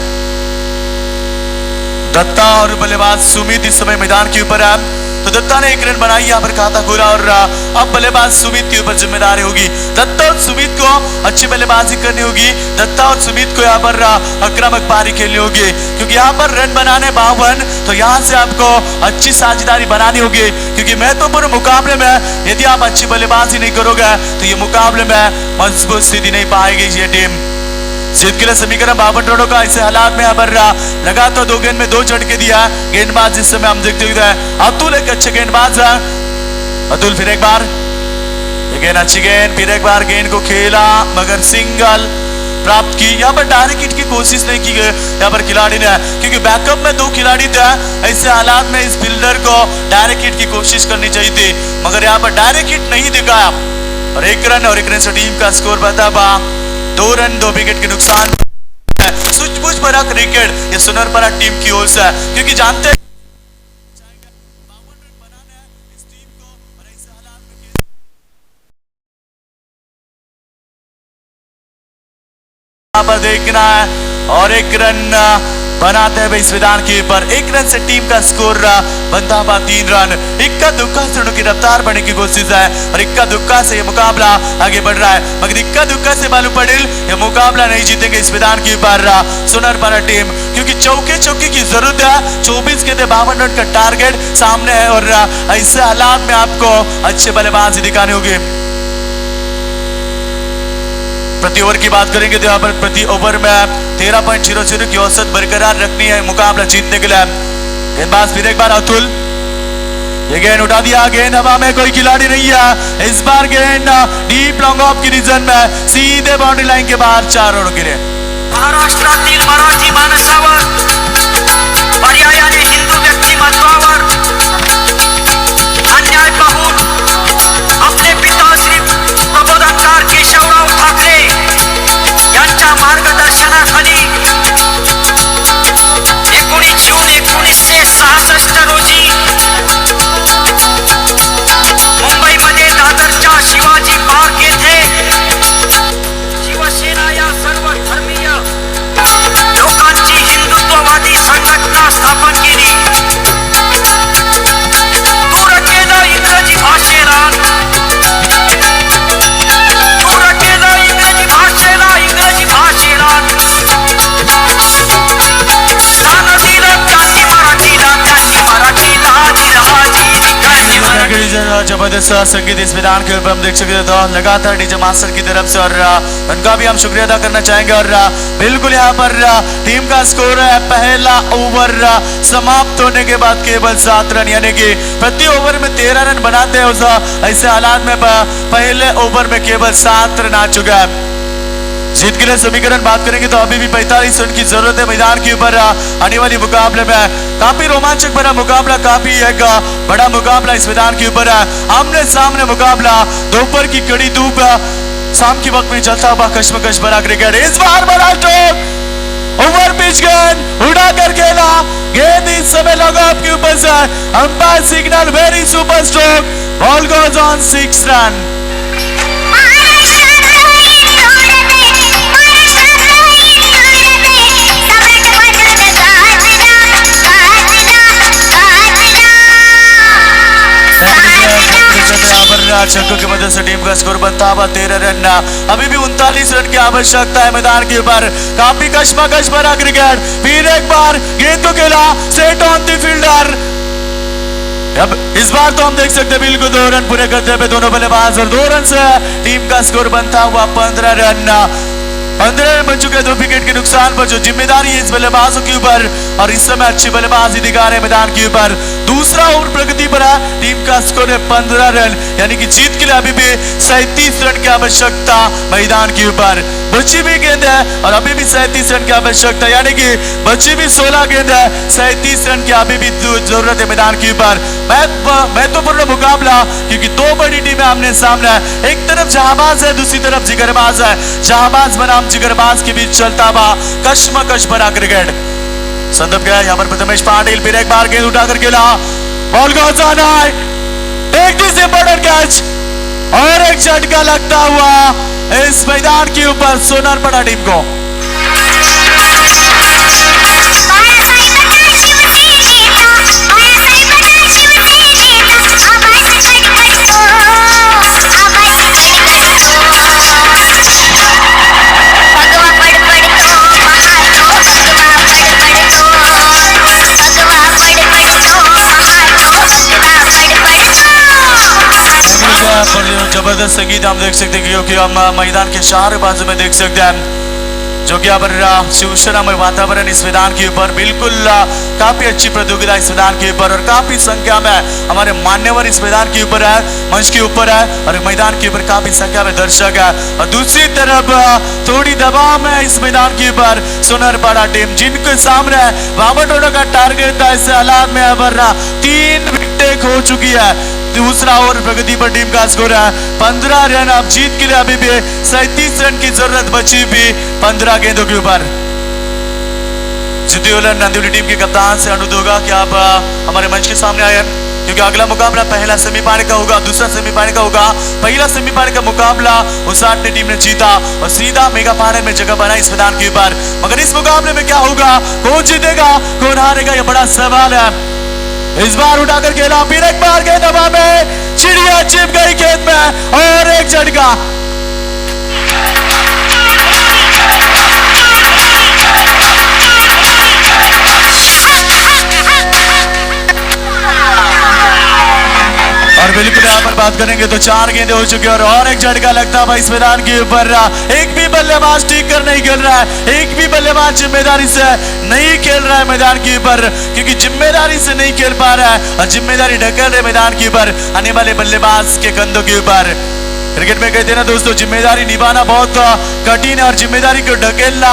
Datta, और बल्लेबाज सुमित इस समय मैदान के ऊपर है। तो दत्ता ने 1 रन बनाई, यहाँ पर खाता खोला, और अब बल्लेबाज सुमित के ऊपर जिम्मेदारी होगी। दत्ता और सुमित को अच्छी बल्लेबाजी करनी होगी, दत्ता और सुमित को यहाँ पर आक्रामक पारी खेलनी होगी, क्योंकि यहाँ पर रन बनाने 52, तो यहाँ से आपको अच्छी साझेदारी बनानी होगी, क्योंकि महत्वपूर्ण मुकाबले में यदि आप अच्छी बल्लेबाजी नहीं करोगे तो ये मुकाबले में मजबूत स्थिति नहीं पाएगी ये टीम। जीत के लिए समीकरण 52 रनों का, ऐसे हालात में अब लगातार 2 गेंद में 2 झटके दिया गेंदबाज, जिस समय हम देखते हुए अतुल एक अच्छे गेंदबाज है। अतुल फिर एक बार गेंद, अच्छी गेंद, फिर एक बार गेंद को खेला मगर सिंगल प्राप्त की। यहाँ पर डायरेक्ट हिट की कोशिश नहीं की गई यहाँ पर खिलाड़ी ने, क्योंकि बैकअप में 2 खिलाड़ी थे। ऐसे हालात में इस फील्डर को डायरेक्ट हिट की कोशिश करनी चाहिए थी, मगर यहाँ पर डायरेक्ट हिट नहीं दिखाया। और एक रन से टीम का स्कोर बताबा 2 रन 2 विकेट के नुकसान। सूझबूझ भरा क्रिकेट ये सुनरपरा टीम की ओर से है, क्योंकि जानते हैं पर देखना है और एक रन बनाते हैं इस मैदान के ऊपर। 1 रन से टीम का स्कोर बनता हुआ 3 रन। इक्का दुक्का से उनकी रफ्तार बढ़ने की कोशिश है और इक्का दुक्का से ये मुकाबला आगे बढ़ रहा है, मगर इक्का दुक्का से बालू पटेल ये मुकाबला नहीं जीतेंगे इस मैदान के ऊपर सुनरपरा टीम, क्योंकि चौके की जरूरत है। 24 के 52 रन का टारगेट सामने है और ऐसे हालात में आपको अच्छे बल्लेबाजी दिखानी होगी। प्रति ओवर की बात करेंगे तो यहाँ पर प्रति ओवर में 13.00 की औसत बरकरार रखनी है मुकाबला जीतने के लिए। गेंदबाज फिर एक बार अतुल, ये गेंद उठा दिया, गेंद हवा में, कोई खिलाड़ी नहीं है। इस बार गेंद डीप लॉन्ग ऑफ की रीजन में सीधे बाउंड्री लाइन के बाहर 4 रनों के लिए। महाराष्ट्रातील मराठी माणसावर पर्यायाने हिंदू व्यक्तिमत्वावर अन्याय पाहून आपले पिता श्री प्रबोधनकार केशवराव ठाकरे यांच्या मार्गदर्शनाखाली 19 जून 1966 रोजी मुंबईमध्ये दादरच्या शिवाजी पार्क येथे शिवसेना या सर्व धर्मीय लोकांची हिंदुत्ववादी संघटना स्थापन केली। दूर केलं इंग्रजी भाषेला, दूर केलं इंग्रजी भाषेला स्थान दिलं त्यांनी मराठीला, त्यांनी मराठीला दिलं हाजी, त्यांनी मराठी। जबरदस्त संगीत इस मैदान के ऊपर हम देख सकते तो लगातार डीजे मास्टर की तरफ से, और उनका भी हम शुक्रिया अदा करना चाहेंगे। और बिल्कुल यहाँ पर टीम का स्कोर है पहला ओवर समाप्त होने के बाद केवल 7 रन, यानी कि प्रति ओवर में 13 रन बनाते हैं। उस ऐसे हालात में पहले ओवर में केवल 7 रन आ चुका है। जीत के लिए समीकरण बात करेंगे तो अभी भी 45 रन की जरूरत है मैदान के ऊपर आने वाली मुकाबले में। काफी रोमांचक भरा मुकाबला, काफी एक बड़ा मुकाबला इस मैदान के ऊपर है। आमने सामने मुकाबला, दोपहर की कड़ी धूप, शाम के वक्त में चलता हुआ कश्मकश भरा क्रिकेट। इस बार बड़ा स्ट्रोक, ओवर पिच गेंद उड़ा कर खेला, गेंद इस समय लगा आपके ऊपर से, umpire signal very super stroke, ball goes on 6 run. छक्कों की मदद से टीम का स्कोर बनता हुआ 13 रन। अभी भी 39 रन की आवश्यकता है मैदान के ऊपर। काफी कश्मकश भरा क्रिकेट, फिर एक बार गेंद को खेला, सेट ऑन द फील्डर। अब इस बार तो हम देख सकते हैं बिल्कुल 2 रन पूरे करते हुए दोनों बल्लेबाज, और 2 रन से टीम का स्कोर बनता हुआ 15 रन। 15 रन बन चुके 2 विकेट के नुकसान पर, जो जिम्मेदारी है इस बल्लेबाजों के ऊपर, और इस समय अच्छी बल्लेबाजी दिखा रहे मैदान के ऊपर। दूसरा ओवर प्रगति पर है, टीम का स्कोर है 15 रन, यानी कि जीत के लिए अभी भी 37 रन की आवश्यकता मैदान के ऊपर। बची भी गेंद है और अभी भी 37 रन की आवश्यकता, यानी कि बची भी 16 गेंद है, 37 रन की अभी भी जरूरत है मैदान के ऊपर। महत्वपूर्ण मुकाबला, क्योंकि 2 बड़ी टीमें आमने सामने है। एक तरफ जहाबाज है, दूसरी तरफ जिगरबाज है। जहाबाज बनाम जिगरबाज के बीच चलता हुआ कश्मकश भरा क्रिकेट। संदर्भ गया यहाँ पर प्रथमेश पाटिल, फिर एक बार गेंद उठाकर खेला, बॉल को जाना है, टेक दिस इंपॉर्टेंट कैच, और एक झटका लगता हुआ इस मैदान के ऊपर सुनरपरा टीम को। जबरदस्त संगीत हम देख सकते हैं, क्योंकि हम मैदान के चार बाजू में देख सकते हैं, जो कि यहाँ पर शिवसेनामय वातावरण इस मैदान के ऊपर। बिल्कुल काफी अच्छी प्रतियोगिता इस मैदान के ऊपर, और काफी संख्या में हमारे मान्यवर इस मैदान के ऊपर है, मंच के ऊपर है, और मैदान के ऊपर काफी संख्या में दर्शक है। और दूसरी तरफ थोड़ी दबाव में इस मैदान के ऊपर सुनरपरा टीम, जिनके सामने 52 रनों का टारगेट था। इस हालात में अब 3 विकेटें खो चुकी है, दूसरा ओवर प्रगति पर टीम का स्कोर है 15 रन। अब जीत के लिए अभी भी 37 रन की जरूरत बची भी 15 गेंदों के ऊपर। सिद्धूलन नंदिवली टीम के कप्तान से अनुरोध होगा कि आप हमारे मंच के सामने आए, क्योंकि अगला मुकाबला पहला सेमीफाइनल का होगा, दूसरा सेमीफाइनल का होगा। पहला सेमीफाइनल का मुकाबला उसाट ने टीम ने जीता और सीधा मेगा फाइनल में जगह बनाई इस मैदान के ऊपर। मगर इस मुकाबले में क्या होगा, कौन जीतेगा कौन हारेगा, यह बड़ा सवाल है। इस बार उठाकर खेला, फिर एक बार गेंद हवा में, चिड़िया चिप गई खेत में और एक झटका। और बिल्कुल यहाँ पर बात करेंगे तो 4 गेंदे हो चुके और एक झटका लगता है इस मैदान के ऊपर। एक भी बल्लेबाज ठीक कर नहीं खेल रहा है, एक भी बल्लेबाज जिम्मेदारी से नहीं खेल रहा है मैदान के ऊपर, क्योंकि जिम्मेदारी से नहीं खेल पा रहा है और जिम्मेदारी ढकेल रहे मैदान के ऊपर आने वाले बल्लेबाज के कंधों के ऊपर। क्रिकेट में कहते हैं ना दोस्तों, जिम्मेदारी निभाना बहुत कठिन है और जिम्मेदारी को ढकेलना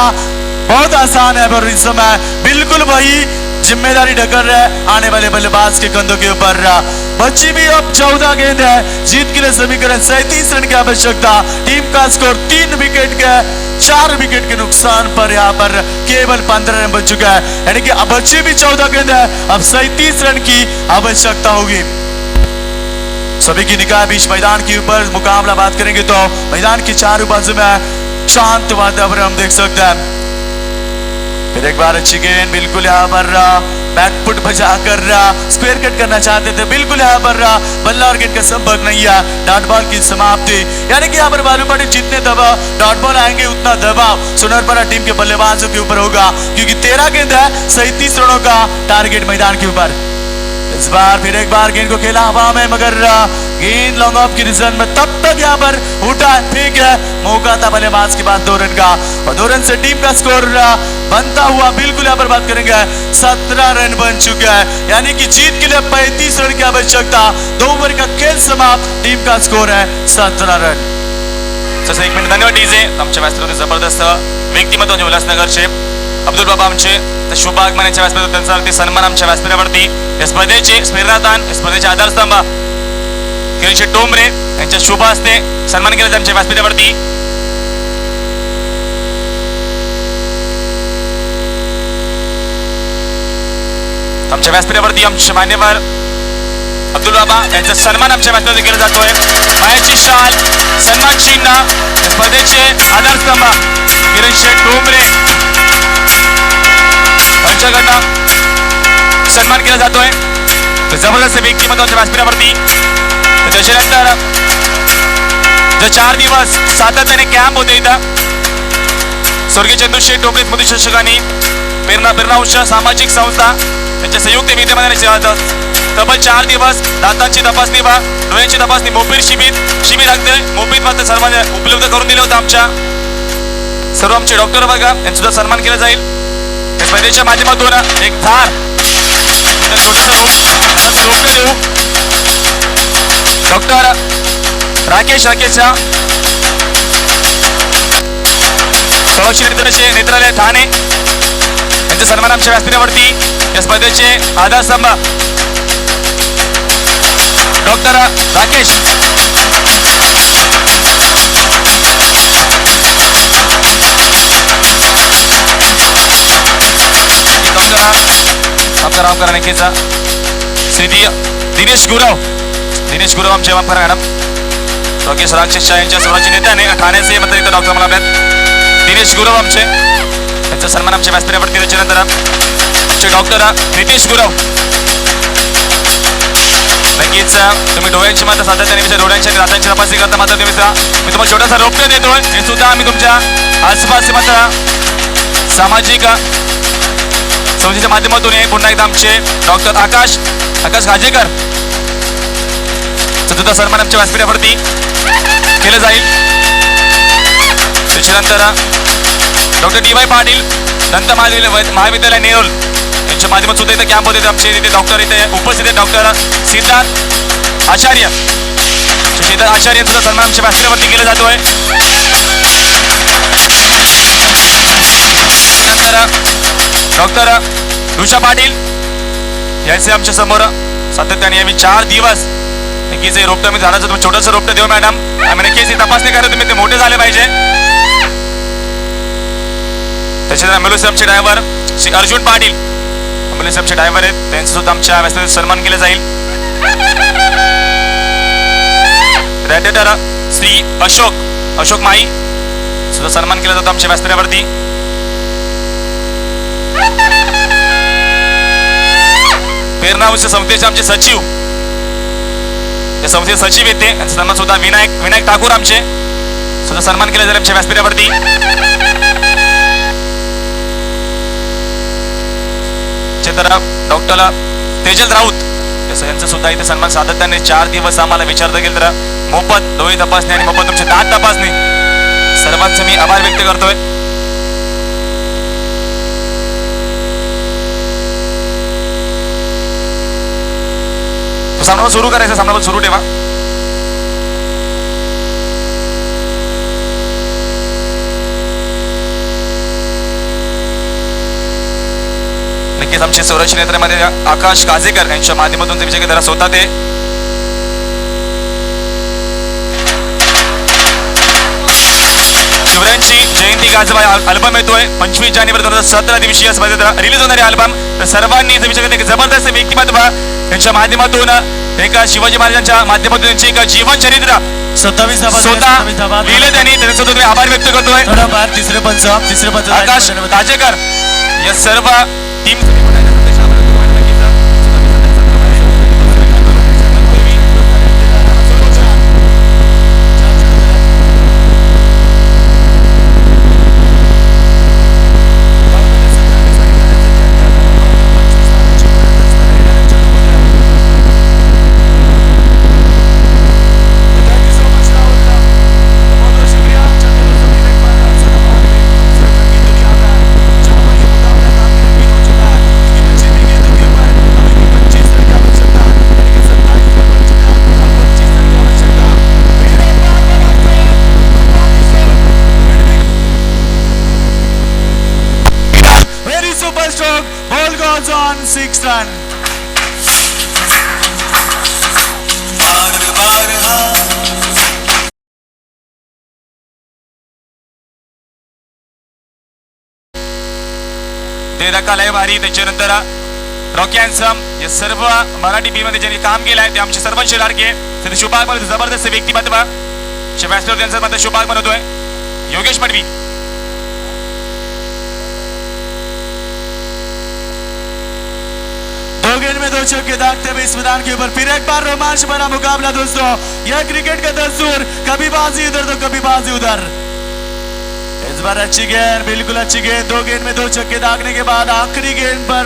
बहुत आसान है, पर इस समय बिल्कुल वही जिम्मेदारी ढकल रहा है आने वाले बल्लेबाज के कंधों के ऊपर। बची भी अब 14 गेंद है, जीत के लिए समीकरण 37 रन की आवश्यकता। टीम का स्कोर 3 विकेट के 4 विकेट के नुकसान पर यहाँ पर केवल 15 रन बन चुका है, यानी कि अब बची भी 14 गेंद है, अब 37 रन की आवश्यकता होगी। सभी की निगाह बीच मैदान के ऊपर मुकाबला बात करेंगे तो मैदान की चारों बाजू में शांत वातावरण हम देख सकते हैं। फिर एक बार अच्छी गेंद, बिल्कुल यहाँ पर बैकफुट बजा कर स्क्वायर कट करना चाहते थे, बिल्कुल यहाँ पर बल्ला और गेंद का संपर्क नहीं है। डॉट बॉल की समाप्ति, यानी कि यहाँ पर बालू पाटिल जितने दबाव डॉट बॉल आएंगे उतना दबाव सुनरपरा टीम के बल्लेबाजों के ऊपर होगा, क्योंकि 13 गेंद है, 37 रनों का टारगेट मैदान के ऊपर। इस बार फिर एक बार गेंद को खेला हवा में, मगर गेंद लॉन्ग ऑफ की रिजन में तब तक यहाँ पर उठा, ठीक है, मौका था बल्लेबाज के पास 2 रन का और 2 रन से टीम का स्कोर बनता हुआ बिल्कुल यहाँ पर बात करेंगे 17 रन बन चुका है, यानी कि जीत के लिए 35 रन की आवश्यकता। 2 ओवर का खेल समाप्त, टीम का स्कोर है 17 रन। जसं 1 मिनिट धन्यवाद डीजे। आमच्या व्यासपीठावरती जबरदस्त व्यक्तिमत्व म्हणजे उल्हासनगरचे अब्दुल बाबा आमचे शुभ आगमनाच्या व्यासपीठावर त्यांचा अगदी सन्मान आमच्या व्यासपीठावरती। या स्पर्धेचे स्फूर्तिदान, स्पर्धेचे आधारस्तंभ किरण टोमरे यांच्या शुभ हस्ते सन्मान केला आमच्या व्यासपीठावरती। आमच्या व्यासपीठावरती आमचे मान्यवर अब्दुल बाबा यांचा सन्मान आमच्या व्यासपीठावरती केला जातोय। मायाची शाल, सन्मान चिन्ह, स्पर्धेचे आधारस्तंभ किरण टोमरे यांच्याकडनं सन्मान केला जातोय। जबरदस्त व्यक्तिमत्व आमच्या व्यासपीठावरती। त्याच्यानंतर जे 4 दिवस सातत्याने कॅम्प होते इथं स्वर्गीय चंदूशेठ टोपरे स्मृती शिक्षकांनी प्रेरणावंश सामाजिक संस्था त्यांच्या संयुक्त विद्यमानाने तब्बल 4 दिवस दातांची तपासणी व डोळ्यांची तपासणी मोफत शिबिर अगदी मोफत मात्र सर्वांना उपलब्ध करून दिलं होतं। आमच्या सर्व आमचे डॉक्टर बघा यांचा सन्मान केला जाईल। या स्पर्धेच्या माध्यमातून एक धार रोपटे देऊ डॉक्टर राकेश संरक्षण नेत्रालय ठाणे यांचा सन्मान आमच्या व्यासपीठावरती। या स्पर्धेचे आधारस्तंभ डॉक्टर राकेश डॉक्टर रामकर अनेकेचा श्री दिनेश गुरव आमचे वामकर मॅडम राकेश राक्षस यांच्या स्वराज्य नेत्याने ठाण्याचे मात्र इथं डॉक्टर मला दिनेश गुरव आमचे यांचा सन्मान आमच्या व्यासपीठावरती। त्याच्यानंतर आमचे डॉक्टर नितेश गुरव, नक्कीच तुम्ही डोळ्यांची मात्र सातत्याने डोळ्यांच्या आणि दातांची तपासणी करता मात्र तुम्ही मी तुम्हाला छोटासा रोपटे देतोय। हे सुद्धा आम्ही तुमच्या आसपास मात्र सामाजिक संस्थेच्या माध्यमातून पुन्हा एकदा आमचे डॉक्टर आकाश गाजेकर सुद्धा सन्मान आमच्या व्यासपीठावरती केलं जाईल। त्याच्यानंतर डॉक्टर डी वाय पाटील दंत महाविद्यालय नेरूल यांच्या माध्यमातून सुद्धा इथे कॅम्प होते आमचे इथे डॉक्टर इथे उपस्थित आहेत। डॉक्टर सिद्धार्थ आचार्य यांचा सन्मान आमच्या व्यासपीठावरती केला जातोय। त्यानंतर डॉक्टर ऋषा पाटील यांचे आमच्या समोर सातत्याने आम्ही 4 दिवस नक्कीच हे रोपटं मी झाडाचं तुम्ही छोटंसं रोपटं देऊ मॅडम. आम्ही नक्कीच ही तपासणी करा तुम्ही ते मोठे झाले पाहिजे. त्याच्यानंतर ॲम्ब्युलन्स आमचे ड्रायव्हर श्री अर्जुन पाटील ॲम्ब्युलन्स आमचे ड्रायव्हर आहेत, त्यांचं सुद्धा आमच्या व्यासपीठावर सन्मान केला जाईल. रॅटेटर श्री अशोक माई सुद्धा सन्मान केला जातो आमच्या व्यासपीठावरती. प्रेरणा उच्च संस्थेचे आमचे सचिव या संस्थेचे सचिव येते त्यांचा सन्मान सुद्धा विनायक ठाकूर आमचे सुद्धा सन्मान केला जाईल आमच्या व्यासपीठावरती. डॉक्टर तेजल राऊत यांचा सुद्धा इथे सन्मान सातत्याने 4 दिवस आम्हाला विचारता गेलं तर मोफत डोळे तपासणी आणि मोफत तुमचे दात तपासणी सर्वांचे मी आभार व्यक्त करतोय. सामना सुरू करायचा, सामना सुरू ठेवा. नक्कीच आमचे संरक्षण नेत्यामध्ये आकाश काजेकर यांच्या माध्यमातून ते विजय जरा स्वतः ते शिवरायांची जयंती गाजवा अल्बम येतोय 25 जानेवारी 2017 दिवशी या स्पर्धेत रिलीज होणारे अल्बम. तर सर्वांनी इथे विचार एक जबरदस्त व्यक्तिमत्व यांच्या माध्यमातून एका शिवाजी महाराजांच्या माध्यमातून त्यांचे एक जीवन चरित्र 27 स्वतः लिहिले त्यांनी, त्यांचा तुम्ही आभार व्यक्त करतोय. तिसरे पंच आकाश काजेकर या सर्व team ball goes on 6 run. ते रकालय भारी. त्याच्यानंतर रॉकी हॅन्सम या सर्व मराठी टीम मध्ये ज्यांनी काम केलं आहे ते आमचे सर्वांचे लाडके ते शुभागमन जबरदस्त व्यक्तिमत्व व्यासपीठावर त्यांचं मध्ये शुभागमन होतोय. योगेश मडवी दो गेंद में 2 छक्के दागते हुए इस मैदान के ऊपर फिर एक बार रोमांच भरा मुकाबला दोस्तों. यह क्रिकेट का दस्तूर, कभी बाजी इधर तो कभी बाजी उधर. इस बार अच्छी गेंद, बिल्कुल अच्छी गेंद. 2 गेंद में 2 छक्के दागने के बाद आखिरी गेंद पर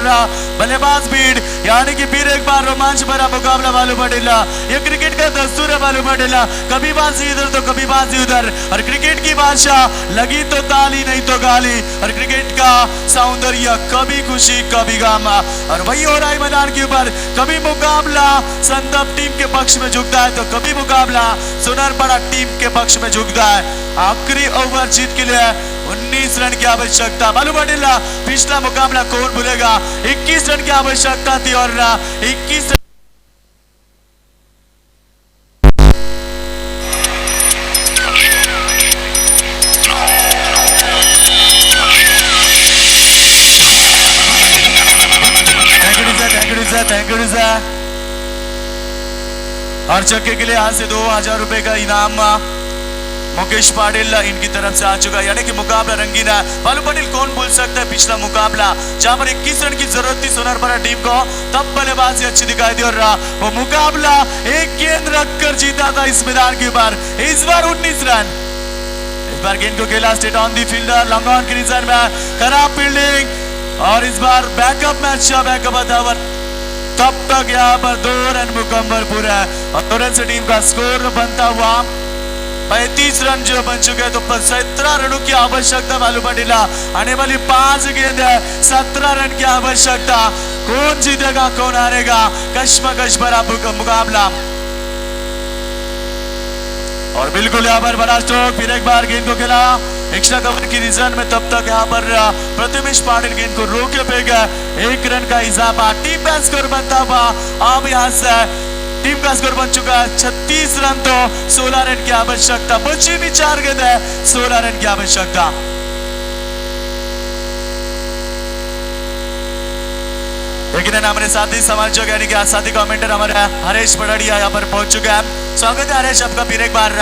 बल्लेबाज भीड़, यानी कि फिर एक बार रोमांच भरा मुकाबला बालू पटेला. ये क्रिकेट का दस्तूर है बालू पटेला, कभी बाजी इधर तो कभी बाजी उधर. और क्रिकेट की बादशाह, लगी तो ताली नहीं तो गाली. और क्रिकेट का सौंदर्य, कभी खुशी कभी गम. और वही हो रहा है मैदान के ऊपर. कभी मुकाबला संदप टीम के पक्ष में झुकता है तो कभी मुकाबला सुनारपड़ा टीम के पक्ष में झुकता है. आखिरी ओवर जीत के लिए 19 रन की आवश्यकता. बालू पटेला पिछला मुकाबला कौन भूलेगा. 21 रन की आवश्यकता थी और 21 थैंक यू सर. हर छक्के के लिए आज से 2000 रुपए का इनाम मुकेश पाटिल इनकी तरफ से आ चुका है. यानी कि मुकाबला रंगीन है. बालू पटेल कौन भूल सकता है पिछला मुकाबला जहां पर 21 रन की जरूरत थी सोनारपड़ा टीम को, तब बल्लेबाजी अच्छी दिखाई दी और वो मुकाबला एक गेंद रखकर जीता था इस मैदान के ऊपर. इस बार 19 रन. इस बार गेंद को खेला straight on the fielder, long on की निशान में, खराब फील्डिंग. और इस बार बैकअप में अच्छा बैकअप था. तब तक यहाँ पर 2 रन मुकम्मल पूरा है और 2 रन से टीम का स्कोर बनता हुआ 35 रन जो बन चुके हैं. तो 17 रनों की आवश्यकता बालू पटेला. आने वाली 5 गेंद है, 17 रन की आवश्यकता. कौन जीतेगा कौन हारेगा, कश्मकश भरा मुकाबला. और बिल्कुल यहाँ पर बड़ा स्ट्रोक. फिर एक बार गेंद को खेला एक्स्ट्रा कवर की रीजन में. तब तक यहाँ पर प्रथमेश पाटिल गेंद को रोके फेंका. 1 रन का इजाफा. टीम का स्कोर बनता हुआ अब यहाँ से टीम का स्कोर बन चुका है 36 रन तो 16 रन की आवश्यकता, बची भी 4 गेंद है, 16 रन की आवश्यकता। लेकिन हमारे साथी समालोचक यानी कि साथी कमेंटर हमारे हरेश पड़ाड़िया यहाँ पर पहुंच चुके हैं। स्वागत है हरेश आपका, फिर एक बार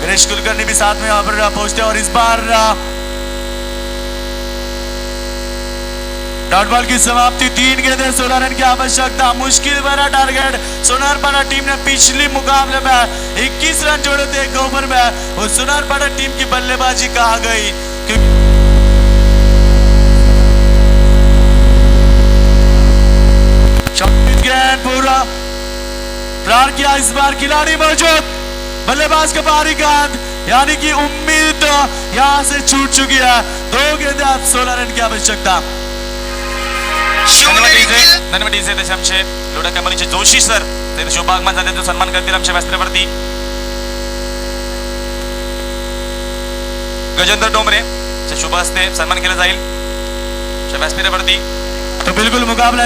गिरीश कुलकर्णी भी साथ में यहाँ पर पहुंचते हैं और इस बार डॉट बॉल की समाप्ति, 3 गेंदें 16 रन की आवश्यकता, मुश्किल भरा टारगेट। सोनारपाड़ा टीम ने पिछले मुकाबले में 21 रन जोड़े थे एक ओवर में, और सोनारपाड़ा टीम की बल्लेबाजी कहा गई पूरा प्रार किया। इस बार खिलाड़ी मौजूद, बल्लेबाज का बाहरी गेंद, यानी कि उम्मीद यहां से छूट चुकी है। 2 गेंदें 16 रन की आवश्यकता। धन्यवाद डीजे तसे आमचे लोढा कंपनीचे जोशी सर ते शुभागमन झाले, तो सन्मान करतील आमच्या व्यासपीठावरती। गजेंद्र डोंबरे शुभ हस्ते सन्मान केला जाईल व्यासपीठावरती। तो बिल्कुल मुकाबला